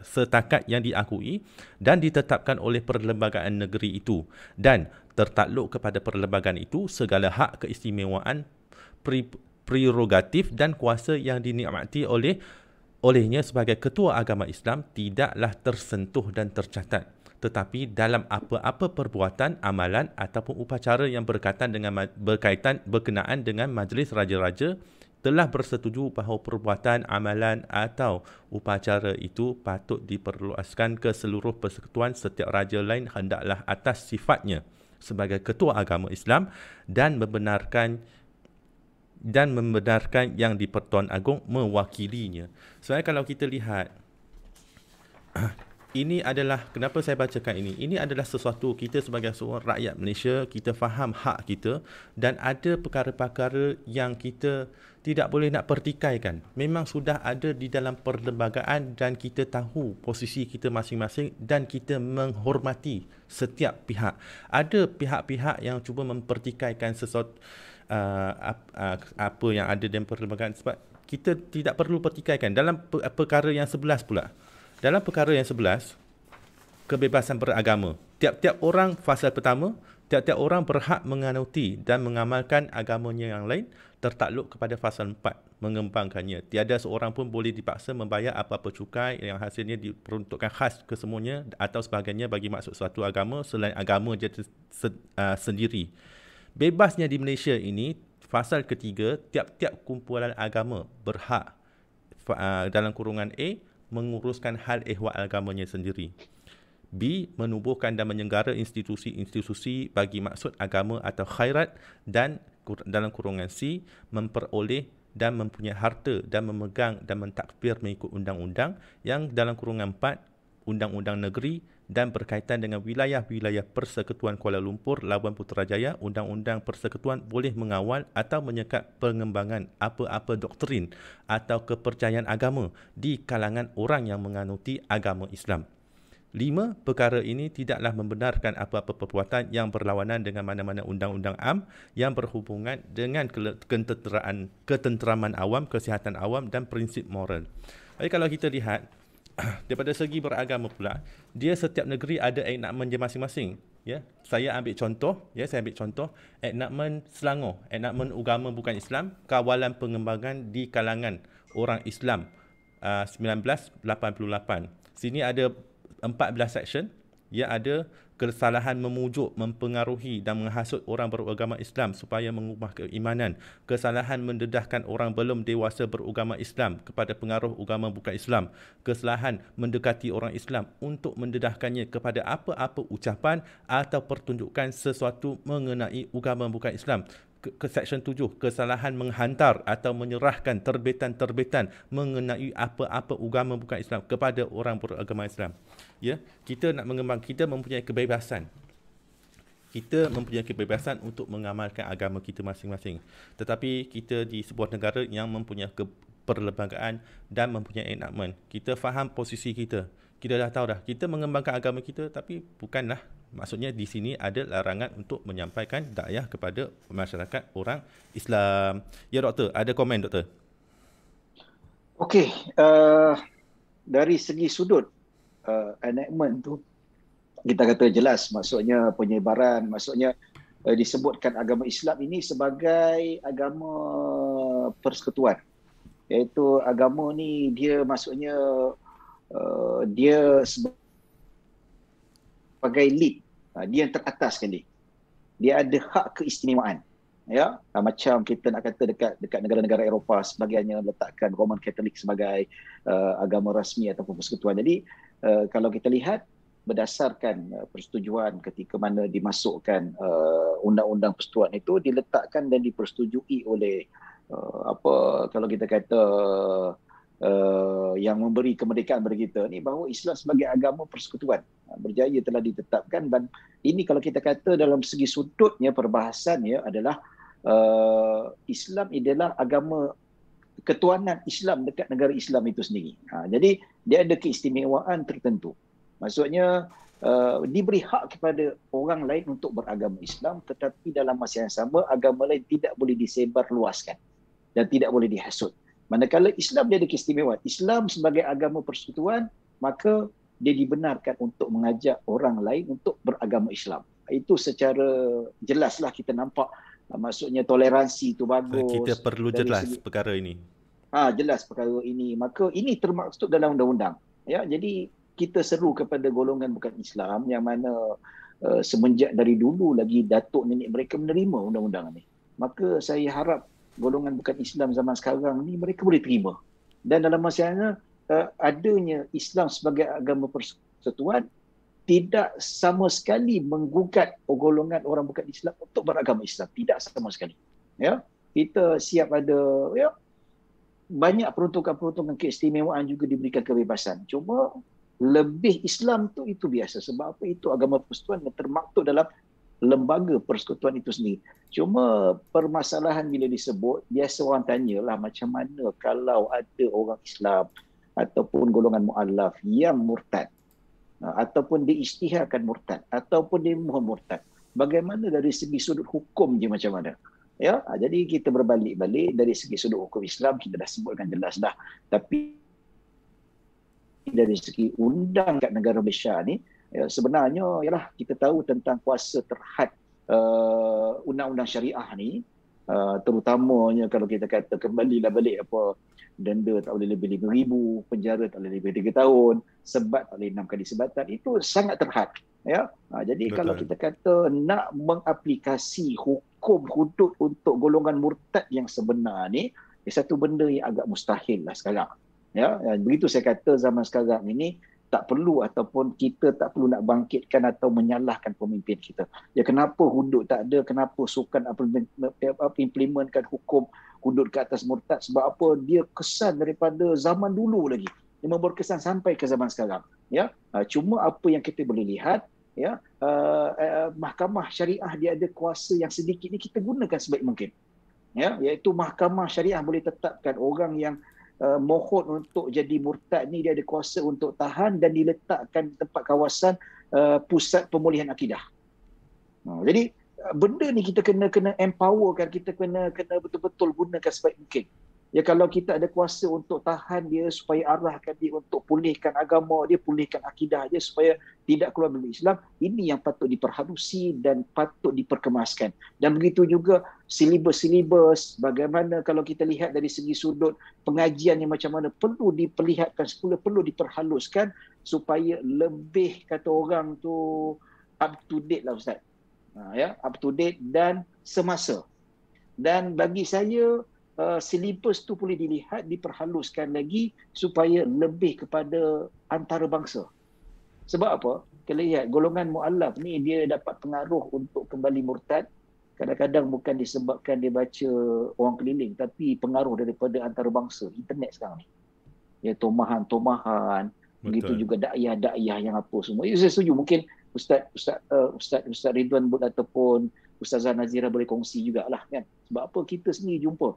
setakat yang diakui dan ditetapkan oleh perlembagaan negeri itu, dan tertakluk kepada perlembagaan itu segala hak keistimewaan, prerogatif dan kuasa yang dinikmati olehnya sebagai ketua agama Islam tidaklah tersentuh dan tercatat, tetapi dalam apa-apa perbuatan, amalan ataupun upacara yang berkenaan dengan majlis raja-raja telah bersetuju bahawa perbuatan, amalan atau upacara itu patut diperluaskan ke seluruh persekutuan. Setiap raja lain hendaklah atas sifatnya sebagai ketua agama Islam dan membenarkan yang di-Pertuan Agong mewakilinya. Sebenarnya kalau kita lihat, ini adalah, kenapa saya bacakan ini? Ini adalah sesuatu kita sebagai seorang rakyat Malaysia, kita faham hak kita dan ada perkara-perkara yang kita tidak boleh nak pertikaikan. Memang sudah ada di dalam perlembagaan dan kita tahu posisi kita masing-masing dan kita menghormati setiap pihak. Ada pihak-pihak yang cuba mempertikaikan sesuatu apa yang ada dalam perlembagaan, sebab kita tidak perlu pertikaikan. Dalam perkara yang 11 pula, dalam perkara yang 11, kebebasan beragama, tiap-tiap orang, fasal pertama, tiap-tiap orang berhak menganuti dan mengamalkan agamanya yang lain, tertakluk kepada fasal 4, mengembangkannya. Tiada seorang pun boleh dipaksa membayar apa-apa cukai yang hasilnya diperuntukkan khas kesemuanya atau sebagainya bagi maksud suatu agama selain agama dia sendiri. Bebasnya di Malaysia ini, fasal ketiga, tiap-tiap kumpulan agama berhak dalam kurungan A, menguruskan hal ehwal agamanya sendiri. B, menubuhkan dan menyenggara institusi-institusi bagi maksud agama atau khairat, dan dalam kurungan C, memperoleh dan mempunyai harta dan memegang dan mentakbir mengikut undang-undang, yang dalam kurungan 4, undang-undang negeri dan berkaitan dengan wilayah-wilayah Persekutuan Kuala Lumpur, Labuan Putrajaya. Undang-undang persekutuan boleh mengawal atau menyekat pengembangan apa-apa doktrin atau kepercayaan agama di kalangan orang yang menganuti agama Islam. 5. Perkara ini tidaklah membenarkan apa-apa perbuatan yang berlawanan dengan mana-mana undang-undang am yang berhubungan dengan ketenteraman awam, kesihatan awam dan prinsip moral. Jadi kalau kita lihat daripada segi beragama pula, dia setiap negeri ada enactment dia masing-masing. Ya, saya ambil contoh, enactment Selangor, enactment agama bukan Islam, kawalan pengembangan di kalangan orang Islam 1988. Sini ada 14 section. Ya, ada kesalahan memujuk, mempengaruhi dan menghasut orang beragama Islam supaya mengubah keimanan, kesalahan mendedahkan orang belum dewasa beragama Islam kepada pengaruh agama bukan Islam, kesalahan mendekati orang Islam untuk mendedahkannya kepada apa-apa ucapan atau pertunjukan sesuatu mengenai agama bukan Islam. Ke section 7, kesalahan menghantar atau menyerahkan terbitan-terbitan mengenai apa-apa agama bukan Islam kepada orang beragama Islam. Ya, kita nak mengembang, kita mempunyai kebebasan. kita mempunyai kebebasan untuk mengamalkan agama kita masing-masing. Tetapi kita di sebuah negara yang mempunyai perlembagaan dan mempunyai enactment. Kita faham posisi kita. Kita dah tahu dah, kita mengembangkan agama kita, tapi bukanlah, maksudnya di sini ada larangan untuk menyampaikan dakwah kepada masyarakat orang Islam. Ya doktor, ada komen doktor? Okey, dari segi sudut enactment tu, kita kata jelas, maksudnya penyebaran, maksudnya disebutkan agama Islam ini sebagai agama persekutuan. Iaitu agama ni dia maksudnya dia sebagai lead, dia yang teratas sekali. Dia ada hak keistimewaan. Ya, macam kita nak kata dekat negara-negara Eropah sebagainya letakkan Roman Catholic sebagai agama rasmi ataupun persekutuan. Jadi kalau kita lihat berdasarkan persetujuan ketika mana dimasukkan undang-undang persekutuan itu, diletakkan dan dipersetujui oleh kalau kita kata yang memberi kemerdekaan kepada kita ni, bahawa Islam sebagai agama persekutuan berjaya telah ditetapkan. Dan ini kalau kita kata dalam segi sudutnya perbahasannya adalah Islam adalah agama ketuanan Islam dekat negara Islam itu sendiri. Jadi dia ada keistimewaan tertentu. Maksudnya diberi hak kepada orang lain untuk beragama Islam, tetapi dalam masa yang sama agama lain tidak boleh disebar luaskan dan tidak boleh dihasut. Manakala Islam dia ada keistimewaan. Islam sebagai agama persekutuan, maka dia dibenarkan untuk mengajak orang lain untuk beragama Islam. Itu secara jelaslah kita nampak, maksudnya toleransi itu bagus. Kita perlu jelas perkara ini. Jelas perkara ini. Maka ini termaktub dalam undang-undang. Ya, jadi kita seru kepada golongan bukan Islam yang mana semenjak dari dulu lagi datuk nenek mereka menerima undang-undang ini. Maka saya harap golongan bukan Islam zaman sekarang ni mereka boleh terima. Dan dalam masanya adanya Islam sebagai agama persekutuan tidak sama sekali menggugat golongan orang bukan Islam untuk beragama Islam. Tidak sama sekali. Ya, kita siap ada banyak peruntukan-peruntukan keistimewaan juga diberikan kebebasan. Cuma lebih Islam tu itu biasa. Sebab apa? Itu agama persekutuan yang termaktub dalam lembaga persekutuan itu sendiri. Cuma permasalahan bila disebut, biasa orang tanyalah macam mana kalau ada orang Islam ataupun golongan mu'alaf yang murtad, ataupun diisytiharkan murtad, ataupun dimuham murtad. Bagaimana dari segi sudut hukum dia macam mana? Ya, jadi kita berbalik-balik dari segi sudut hukum Islam kita dah sebutkan jelas dah. Tapi dari segi undang kat negara Malaysia ni, sebenarnya ialah kita tahu tentang kuasa terhad undang-undang syariah ni, terutamanya kalau kita kata kembalilah balik denda tak boleh lebih 5,000, penjara tak boleh lebih 3 tahun, sebat tak boleh 6 kali sebatan, itu sangat terhad. Ya, jadi betul. Kalau kita kata nak mengaplikasi hukum hudud untuk golongan murtad yang sebenar ni, satu benda yang agak mustahil lah sekarang. Ya, begitu saya kata zaman sekarang ini tak perlu ataupun kita tak perlu nak bangkitkan atau menyalahkan pemimpin kita. Ya, kenapa hudud tak ada, kenapa sukan implementkan hukum hudud ke atas murtad, sebab apa? Dia kesan daripada zaman dulu lagi. Dia berkesan sampai ke zaman sekarang. Ya, cuma apa yang kita boleh lihat, ya, mahkamah syariah dia ada kuasa yang sedikit ni kita gunakan sebaik mungkin. Ya, iaitu mahkamah syariah boleh tetapkan orang yang mohon untuk jadi murtad ni, dia ada kuasa untuk tahan dan diletakkan tempat kawasan pusat pemulihan akidah. Jadi benda ni kita kena empowerkan, kita kena betul-betul gunakan sebaik mungkin. Ya, kalau kita ada kuasa untuk tahan dia supaya arahkan dia untuk pulihkan agama dia, pulihkan akidah dia supaya tidak keluar dari Islam, ini yang patut diperhalusi dan patut diperkemaskan. Dan begitu juga silibus-silibus, bagaimana kalau kita lihat dari segi sudut pengajian yang macam mana perlu diperlihatkan, sekolah perlu diperhaluskan supaya lebih, kata orang tu, up to date lah Ustaz. Ya, up to date dan semasa. Dan bagi saya silibus tu boleh dilihat, diperhaluskan lagi supaya lebih kepada antarabangsa. Sebab apa? Kita lihat golongan mu'alaf ni dia dapat pengaruh untuk kembali murtad. Kadang-kadang bukan disebabkan dia baca orang keliling, tapi pengaruh daripada antarabangsa, internet sekarang ni. Ya, tomahan-tomahan, begitu juga dakwah-dakwah yang apa semua. Itu saya setuju. Mungkin Ustaz Ridwan ataupun Ustazah Nazira boleh kongsi jugalah kan. Sebab apa kita sendiri jumpa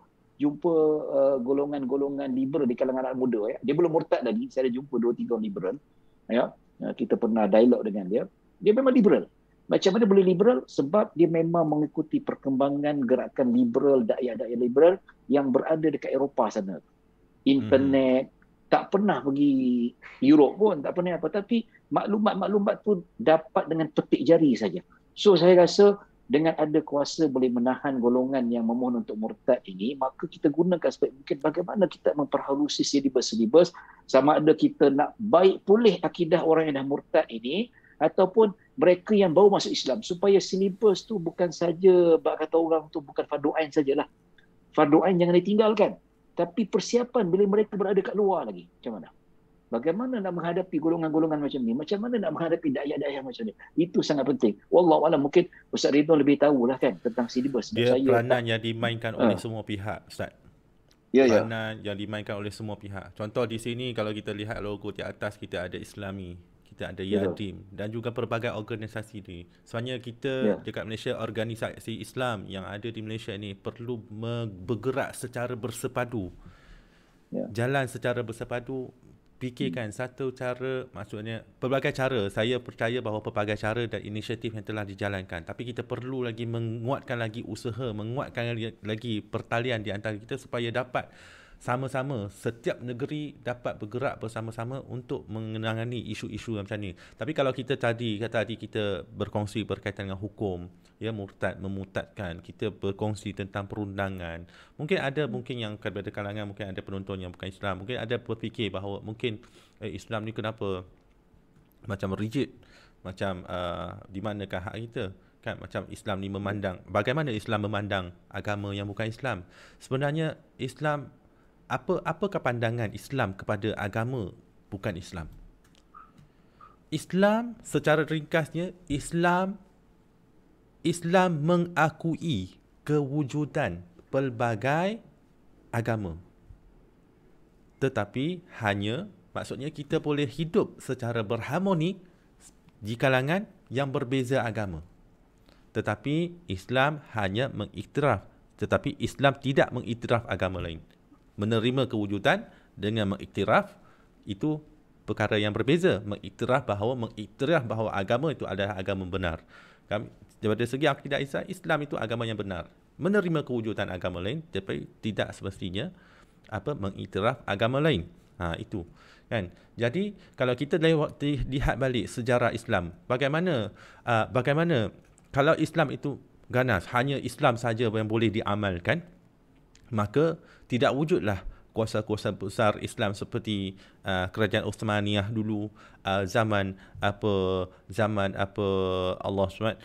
golongan-golongan liberal di kalangan anak muda ya. Dia belum murtad lagi. Saya ada jumpa 2-3 orang liberal. Ya. Kita pernah dialog dengan dia. Dia memang liberal. Macam mana boleh liberal? Sebab dia memang mengikuti perkembangan gerakan liberal, dakwah liberal yang berada dekat Eropah sana. Internet, tak pernah pergi Europe pun, tak pernah apa. Tapi maklumat-maklumat tu dapat dengan petik jari saja. So saya rasa dengan ada kuasa boleh menahan golongan yang memohon untuk murtad ini, maka kita gunakan sebaik mungkin bagaimana kita memperhalusi silibus-silibus, sama ada kita nak baik pulih akidah orang yang dah murtad ini, ataupun mereka yang baru masuk Islam, supaya silibus tu bukan saja, kata orang tu bukan fardu ain sajalah. Fardu ain jangan ditinggalkan. Tapi persiapan bila mereka berada kat luar lagi. Macam mana? Bagaimana nak menghadapi golongan-golongan macam ni? Macam mana nak menghadapi dakwah-dakwah macam ni? Itu sangat penting. Wallahualam, mungkin Ustaz Ridwan lebih tahulah kan tentang silibus. Dia peranan yang dimainkan oleh semua pihak, Ustaz. Peranan yang dimainkan oleh semua pihak. Contoh di sini kalau kita lihat logo di atas, kita ada Islami, kita ada Yadim dan juga pelbagai organisasi ni. Sebenarnya kita dekat Malaysia, organisasi Islam yang ada di Malaysia ni perlu bergerak secara bersepadu. Jalan secara bersepadu. Fikirkan satu cara, maksudnya pelbagai cara. Saya percaya bahawa pelbagai cara dan inisiatif yang telah dijalankan. Tapi kita perlu lagi menguatkan lagi usaha, menguatkan lagi pertalian di antara kita supaya dapat sama-sama, setiap negeri dapat bergerak bersama-sama untuk menangani isu-isu macam ni. Tapi kalau kita tadi kita berkongsi berkaitan dengan hukum, ya, murtad, memurtadkan, kita berkongsi tentang perundangan. Mungkin yang pada kalangan, mungkin ada penonton yang bukan Islam, mungkin ada berfikir bahawa mungkin Islam ni kenapa macam rigid, macam di manakah hak kita? Kan, macam Islam ni memandang, bagaimana Islam memandang agama yang bukan Islam? Sebenarnya Islam, apakah pandangan Islam kepada agama bukan Islam? Islam secara ringkasnya, Islam mengakui kewujudan pelbagai agama. Tetapi maksudnya kita boleh hidup secara berharmoni di kalangan yang berbeza agama. Tetapi Islam hanya mengiktiraf, tetapi Islam tidak mengiktiraf agama lain. Menerima kewujudan dengan mengiktiraf itu perkara yang berbeza. Mengiktiraf bahawa agama itu adalah agama benar. Daripada segi akidah Islam itu agama yang benar. Menerima kewujudan agama lain, tapi tidak semestinya mengiktiraf agama lain. Itu kan. Jadi kalau kita lihat balik sejarah Islam, bagaimana kalau Islam itu ganas, hanya Islam saja yang boleh diamalkan, maka tidak wujudlah kuasa-kuasa besar Islam seperti kerajaan Uthmaniyah dulu, zaman Allah SWT,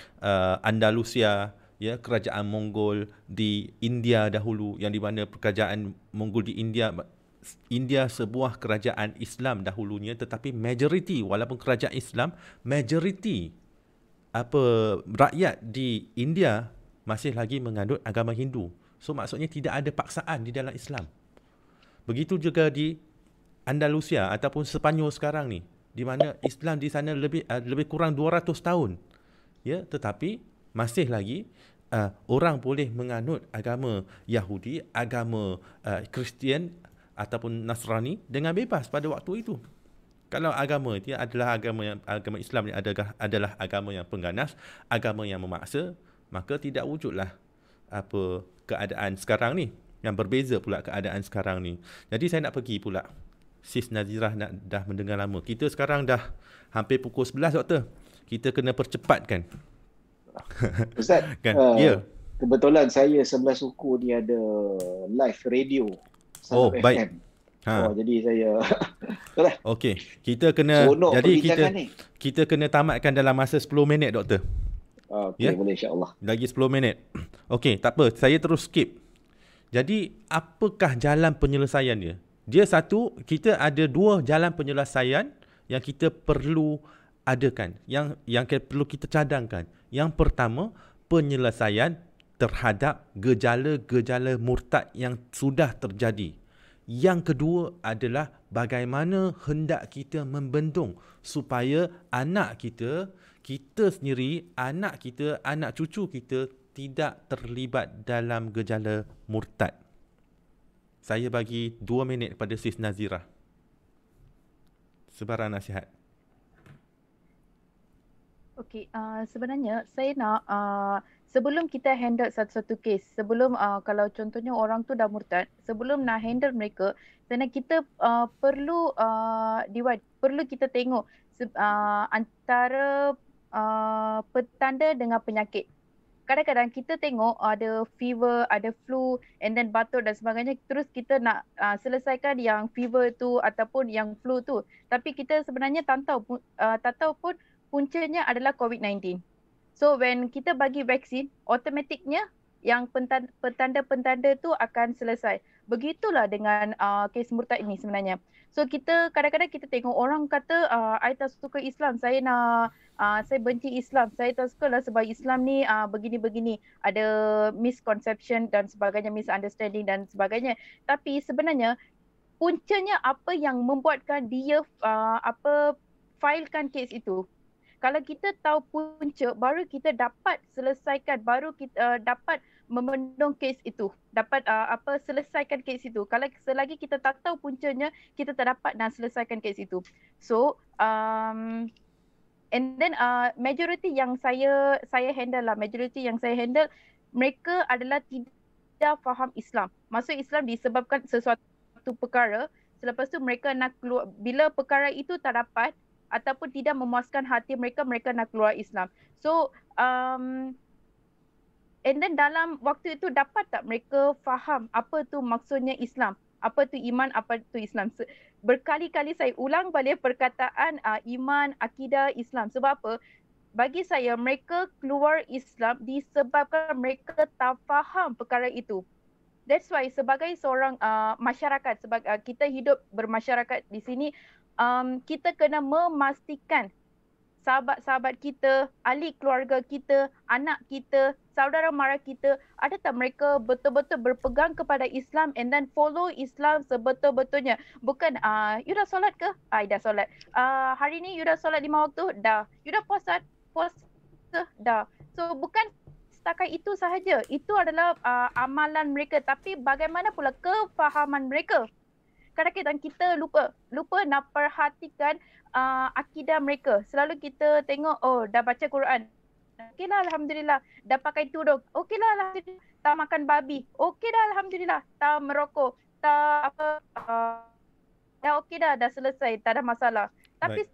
Andalusia, ya, kerajaan Mongol di India dahulu, yang di mana kerajaan Mongol di India sebuah kerajaan Islam dahulunya, tetapi majoriti, walaupun kerajaan Islam, majoriti rakyat di India masih lagi menganut agama Hindu. So maksudnya tidak ada paksaan di dalam Islam. Begitu juga di Andalusia ataupun Sepanyol sekarang ni, di mana Islam di sana lebih kurang 200 tahun. Ya, tetapi masih lagi orang boleh menganut agama Yahudi, agama Kristian ataupun Nasrani dengan bebas pada waktu itu. Kalau agama dia adalah agama Islam ni adalah agama yang pengganas, agama yang memaksa, maka tidak wujudlah keadaan sekarang ni, yang berbeza pula keadaan sekarang ni. Jadi saya nak pergi pula, Sis Nazirah dah mendengar lama. Kita sekarang dah hampir pukul 11, Doktor. Kita kena percepatkan. Ustaz, kan? Kebetulan saya sebelah suku dia ada live radio. Baik. Jadi saya okey, kita kena kita kena tamatkan dalam masa 10 minit, Doktor. Okey, boleh, insya-Allah. Lagi 10 minit. Okey, tak apa, saya terus skip. Jadi, apakah jalan penyelesaian dia? Kita ada 2 jalan penyelesaian yang kita perlu adakan, yang perlu kita cadangkan. Yang pertama, penyelesaian terhadap gejala-gejala murtad yang sudah terjadi. Yang kedua adalah bagaimana hendak kita membendung supaya anak kita kita sendiri, anak kita, anak cucu kita tidak terlibat dalam gejala murtad. Saya bagi 2 minit kepada Sis Nazira. Sebarang nasihat. Okey, sebenarnya saya nak sebelum kita handle satu-satu kes, sebelum kalau contohnya orang tu dah murtad, sebelum nak handle mereka, sebenarnya kita perlu perlu kita tengok antara petanda dengan penyakit. Kadang-kadang kita tengok ada fever, ada flu and then batuk dan sebagainya, terus kita nak selesaikan yang fever tu ataupun yang flu tu. Tapi kita sebenarnya tak tahu pun puncanya adalah COVID-19. So when kita bagi vaksin, automatiknya yang petanda-petanda tu akan selesai. Begitulah dengan kes murtad ini sebenarnya. So kita kadang-kadang kita tengok orang kata I tak suka Islam, saya benci Islam, saya tak suka lah sebab Islam ni begini-begini, ada misconception dan sebagainya, misunderstanding dan sebagainya. Tapi sebenarnya puncanya apa yang membuatkan dia filekan kes itu. Kalau kita tahu punca, baru kita dapat selesaikan, baru kita dapat membendung kes itu, dapat selesaikan kes itu. Kalau selagi kita tak tahu puncanya, kita tak dapat nak selesaikan kes itu. So and then majority yang saya handle, mereka adalah tidak faham Islam. Masuk Islam disebabkan sesuatu perkara, selepas tu mereka nak keluar, bila perkara itu tak dapat ataupun tidak memuaskan hati mereka, mereka nak keluar Islam. So and then dalam waktu itu dapat tak mereka faham apa tu maksudnya Islam? Apa tu iman, apa tu Islam? Berkali-kali saya ulang balik perkataan iman, akidah, Islam. Sebab apa? Bagi saya mereka keluar Islam disebabkan mereka tak faham perkara itu. That's why sebagai seorang masyarakat, kita hidup bermasyarakat di sini, kita kena memastikan sahabat-sahabat kita, ahli keluarga kita, anak kita, saudara mara kita, ada tak mereka betul-betul berpegang kepada Islam and then follow Islam sebetul-betulnya. Bukan, you dah solat ke? I dah solat. Hari ni you dah solat 5 waktu? Dah. You dah puasa? Dah. So bukan setakat itu sahaja. Itu adalah amalan mereka. Tapi bagaimana pula kefahaman mereka? Kadang-kadang kita lupa nak perhatikan akidah mereka. Selalu kita tengok, oh dah baca Quran. Okeylah Alhamdulillah. Dah pakai tudung. Okeylah Alhamdulillah. Tak makan babi. Okey dah Alhamdulillah. Tak merokok. Tak dah okey dah selesai. Tak ada masalah. Tapi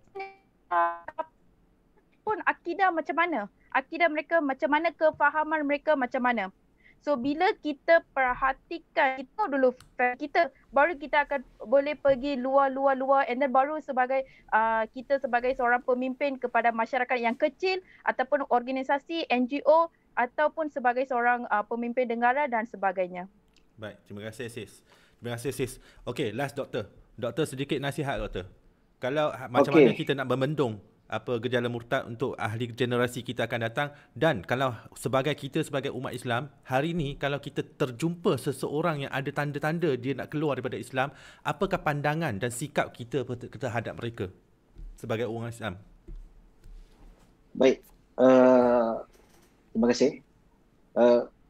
pun akidah macam mana? Akidah mereka macam mana? Kefahaman mereka macam mana? So bila kita perhatikan, kita dulu kita, baru kita akan boleh pergi luar and then baru kita sebagai seorang pemimpin kepada masyarakat yang kecil ataupun organisasi NGO ataupun sebagai seorang pemimpin negara dan sebagainya. Baik, terima kasih sis. Okey, last doktor. Doktor sedikit nasihat doktor. Kalau macam mana kita nak membendung apa gejala murtad untuk ahli generasi kita akan datang, dan kalau sebagai umat Islam hari ini, kalau kita terjumpa seseorang yang ada tanda-tanda dia nak keluar daripada Islam, apakah pandangan dan sikap kita terhadap mereka sebagai orang Islam? Baik, terima kasih.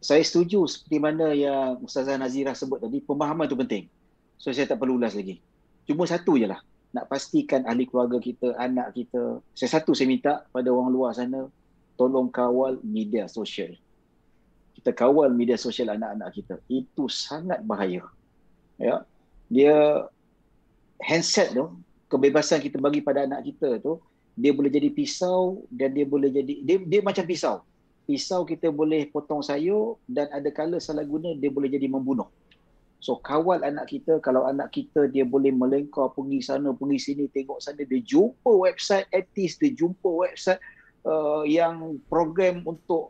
Saya setuju seperti mana yang Ustazah Nazira sebut tadi, pemahaman itu penting. So saya tak perlu ulas lagi. Cuma satu je lah, nak pastikan ahli keluarga kita, anak kita. Saya minta pada orang luar sana, tolong kawal media sosial. Kita kawal media sosial anak-anak kita. Itu sangat bahaya. Ya. Dia handset tu, kebebasan kita bagi pada anak kita tu, dia boleh jadi pisau dan dia boleh jadi, dia macam pisau. Pisau kita boleh potong sayur dan ada kala salah guna dia boleh jadi membunuh. So kawal anak kita, kalau anak kita dia boleh melengkar pergi sana, pergi sini, tengok sana, dia jumpa website etis, dia jumpa website yang program untuk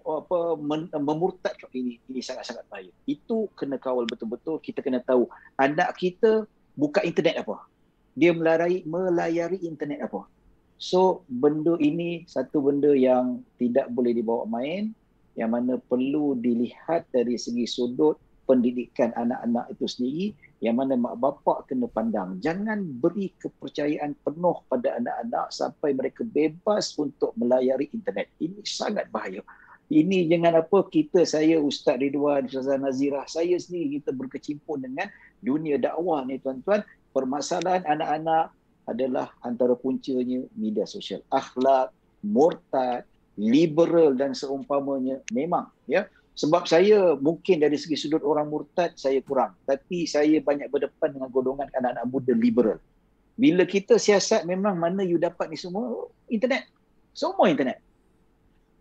memurtadkan, ini sangat-sangat bahaya. Itu kena kawal betul-betul. Kita kena tahu anak kita buka internet apa, dia melayari internet apa. So benda ini satu benda yang tidak boleh dibawa main, yang mana perlu dilihat dari segi sudut pendidikan anak-anak itu sendiri, yang mana mak bapak kena pandang. Jangan beri kepercayaan penuh pada anak-anak sampai mereka bebas untuk melayari internet. Ini sangat bahaya. Ini jangan apa, saya Ustaz Ridwan, Ustazah Nazirah, saya sendiri kita berkecimpung dengan dunia dakwah ni tuan-tuan. Permasalahan anak-anak adalah antara puncanya media sosial. Akhlak, murtad, liberal dan seumpamanya memang ya. Sebab saya mungkin dari segi sudut orang murtad saya kurang, tapi saya banyak berdepan dengan golongan anak-anak muda liberal. Bila kita siasat memang mana you dapat ni semua? Internet. Semua internet.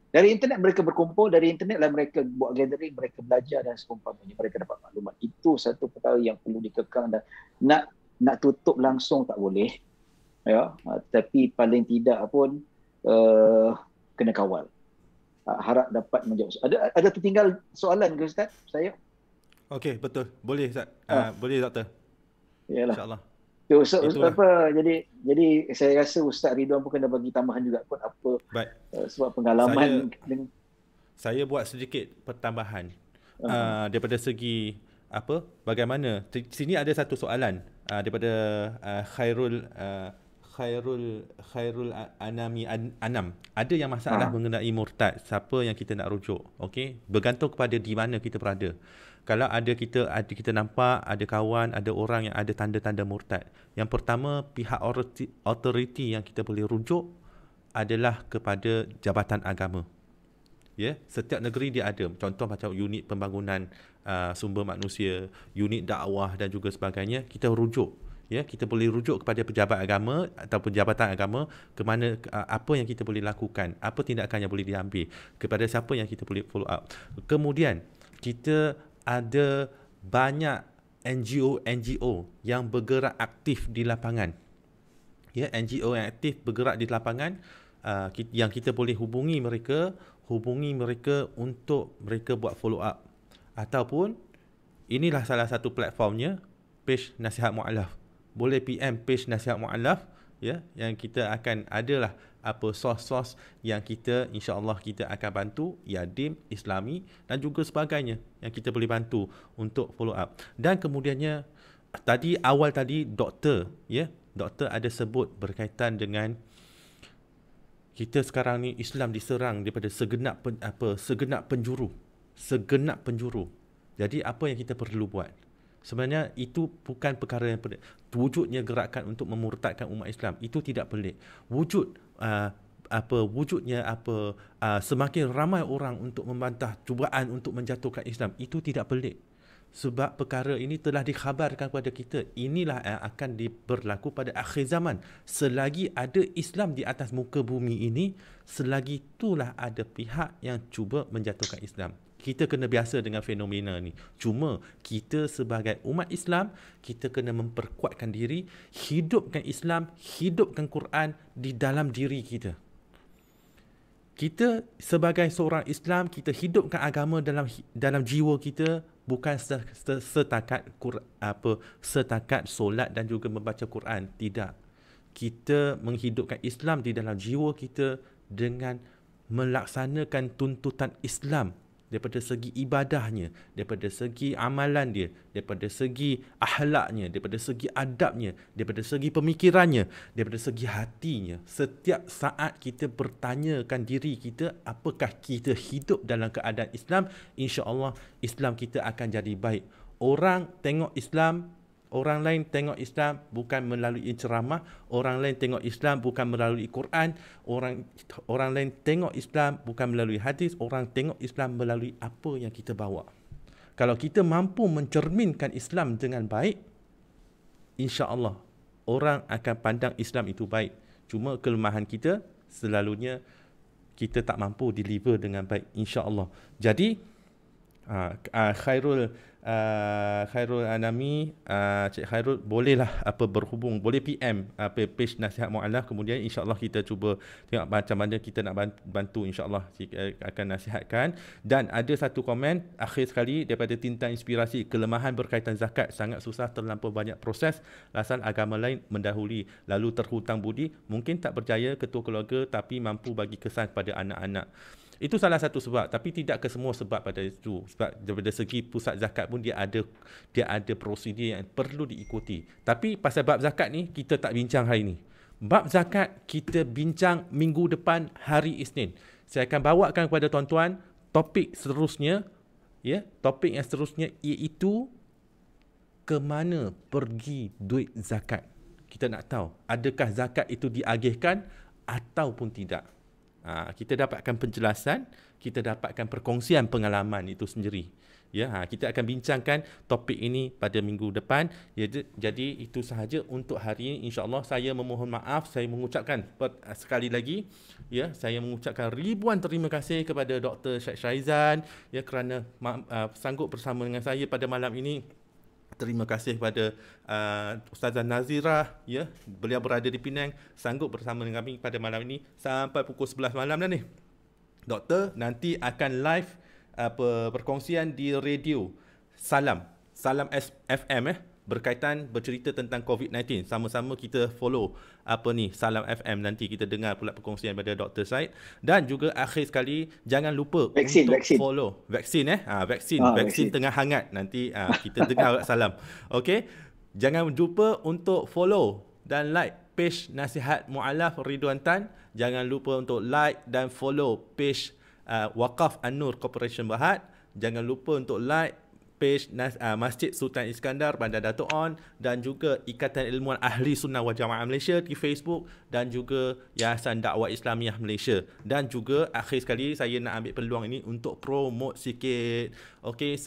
Dari internet mereka berkumpul, dari internet lah mereka buat gathering, mereka belajar dan seumpamanya, mereka dapat maklumat. Itu satu perkara yang perlu dikekang dan nak tutup langsung tak boleh. Ya, tapi paling tidak pun kena kawal. Harap dapat menjawab. Ada tertinggal soalan ke Ustaz? Saya? Okey, betul. Boleh Ustaz. Boleh Doktor. Yalah. InsyaAllah. Ustaz apa? Jadi saya rasa Ustaz Ridwan pun kena bagi tambahan juga kot apa. Baik. Sebab pengalaman saya buat sedikit pertambahan. Daripada segi bagaimana? Sini ada satu soalan daripada Khairul Anam. Ada yang masalah mengenai murtad, siapa yang kita nak rujuk? Okey, bergantung kepada di mana kita berada. Kalau kita nampak ada kawan, ada orang yang ada tanda-tanda murtad. Yang pertama, pihak authority yang kita boleh rujuk adalah kepada jabatan agama. Ya, setiap negeri dia ada. Contoh macam unit pembangunan sumber manusia, unit dakwah dan juga sebagainya, kita rujuk. Ya, kita boleh rujuk kepada pejabat agama ataupun jabatan agama ke mana apa yang kita boleh lakukan, apa tindakan yang boleh diambil, kepada siapa yang kita boleh follow up. Kemudian kita ada banyak NGO yang bergerak aktif di lapangan. Ya, NGO yang aktif bergerak di lapangan yang kita boleh hubungi mereka untuk mereka buat follow up. Ataupun inilah salah satu platformnya, page Nasihat Mu'alaf. Boleh PM page Nasihat Mu'alaf, ya, yang kita akan adalah sos-sos yang kita insya-Allah kita akan bantu, Yadim, Islami dan juga sebagainya yang kita boleh bantu untuk follow up. Dan kemudiannya awal tadi doktor ada sebut berkaitan dengan kita sekarang ni Islam diserang daripada segenap penjuru. Jadi apa yang kita perlu buat? Sebenarnya itu bukan perkara yang pelik. Wujudnya gerakan untuk memurtadkan umat Islam itu tidak pelik. Semakin ramai orang untuk membantah cubaan untuk menjatuhkan Islam itu tidak pelik. Sebab perkara ini telah dikhabarkan kepada kita. Inilah yang akan berlaku pada akhir zaman. Selagi ada Islam di atas muka bumi ini, selagi itulah ada pihak yang cuba menjatuhkan Islam. Kita kena biasa dengan fenomena ni. Cuma kita sebagai umat Islam, kita kena memperkuatkan diri, hidupkan Islam, hidupkan Quran di dalam diri kita. Kita sebagai seorang Islam, kita hidupkan agama dalam jiwa kita, bukan setakat solat dan juga membaca Quran. Tidak. Kita menghidupkan Islam di dalam jiwa kita dengan melaksanakan tuntutan Islam daripada segi ibadahnya, daripada segi amalan dia, daripada segi akhlaknya, daripada segi adabnya, daripada segi pemikirannya, daripada segi hatinya. Setiap saat kita bertanyakan diri kita, apakah kita hidup dalam keadaan Islam? Insya-Allah Islam kita akan jadi baik. Orang lain tengok Islam bukan melalui ceramah, orang lain tengok Islam bukan melalui Quran, orang lain tengok Islam bukan melalui hadis, orang tengok Islam melalui apa yang kita bawa. Kalau kita mampu mencerminkan Islam dengan baik, insya-Allah orang akan pandang Islam itu baik. Cuma kelemahan kita selalunya kita tak mampu deliver dengan baik, insya-Allah. Jadi Khairul Anami, Cik Khairul bolehlah berhubung, boleh PM page Nasihat Mu'alaf, kemudian insya-Allah kita cuba tengok macam mana kita nak bantu, insya-Allah akan nasihatkan. Dan ada satu komen akhir sekali daripada Tinta Inspirasi, kelemahan berkaitan zakat, sangat susah, terlampau banyak proses, asal agama lain mendahului, lalu terhutang budi, mungkin tak berjaya ketua keluarga tapi mampu bagi kesan pada anak-anak. Itu salah satu sebab, tapi tidak ke semua sebab pada itu. Sebab daripada segi pusat zakat pun dia ada prosedur yang perlu diikuti. Tapi pasal bab zakat ni kita tak bincang hari ni. Bab zakat kita bincang minggu depan hari Isnin. Saya akan bawakan kepada tuan-tuan topik seterusnya, ya, topik yang seterusnya iaitu ke mana pergi duit zakat. Kita nak tahu adakah zakat itu diagihkan ataupun tidak. Kita dapatkan penjelasan, kita dapatkan perkongsian pengalaman itu sendiri. Ya, kita akan bincangkan topik ini pada minggu depan. Ya, jadi itu sahaja untuk hari ini. InsyaAllah saya memohon maaf, saya mengucapkan sekali lagi, ya, saya mengucapkan ribuan terima kasih kepada Dr. Syed Syaizan, ya, kerana sanggup bersama dengan saya pada malam ini. Terima kasih kepada Ustazah Nazirah, ya, beliau berada di Penang, sanggup bersama dengan kami pada malam ini sampai pukul 11 malam dah ni. Doktor nanti akan live perkongsian di radio Salam FM, berkaitan bercerita tentang COVID-19. Sama-sama kita follow Salam FM, nanti kita dengar pula perkongsian daripada Dr. Syed. Dan juga akhir sekali, jangan lupa untuk follow vaksin vaksin tengah hangat, nanti kita dengar Salam. Okey, jangan lupa untuk follow dan like page Nasihat Mu'alaf Ridwan Tan. Jangan lupa untuk like dan follow page Waqaf An-Nur Corporation Berhad. Jangan lupa untuk like page Masjid Sultan Iskandar Bandar Dato' On, dan juga Ikatan Ilmuwan Ahli Sunnah wal Jamaah Malaysia di Facebook, dan juga Yayasan Dakwah Islamiah Malaysia. Dan juga akhir sekali saya nak ambil peluang ini untuk promote sikit. Okey,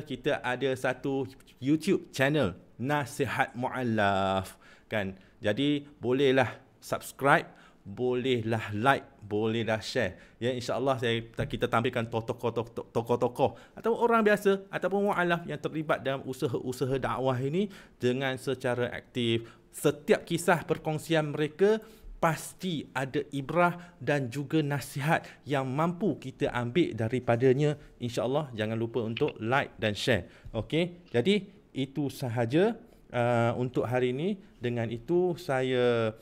kita ada satu YouTube channel Nasihat Mu'alaf kan. Jadi bolehlah subscribe, bolehlah like, bolehlah share. Ya, insya-Allah kita tampilkan tokoh-tokoh atau orang biasa ataupun mu'alaf yang terlibat dalam usaha-usaha dakwah ini dengan secara aktif. Setiap kisah perkongsian mereka pasti ada ibrah dan juga nasihat yang mampu kita ambil daripadanya. Insya-Allah jangan lupa untuk like dan share. Okey, jadi itu sahaja untuk hari ini. Dengan itu saya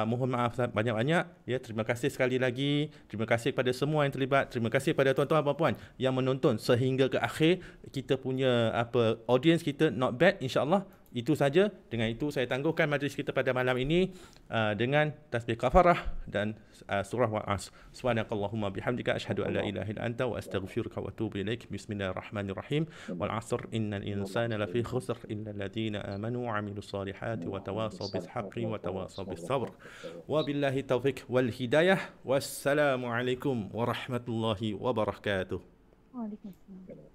mohon maaf banyak-banyak, ya. Terima kasih sekali lagi. Terima kasih kepada semua yang terlibat. Terima kasih kepada tuan-tuan dan puan yang menonton sehingga ke akhir. Kita punya audience kita not bad, insya-Allah. Itu saja. Dengan itu saya tangguhkan majlis kita pada malam ini dengan tasbih kafarah dan surah Wa'as. Subhanakallahumma bihamdika asyhadu an la ilaha illa anta wa astaghfiruka wa atubu ilaik. Bismillahirrahmanirrahim. Wal 'asr innal insana lafi khusr illa alladhina amanu wa 'amilus solihati wa tawasaw bil haqqi wa tawasaw bis sabr. Wabillahi taufiq wal hidayah. Wassalamu alaikum warahmatullahi wabarakatuh. Waalaikumsalam.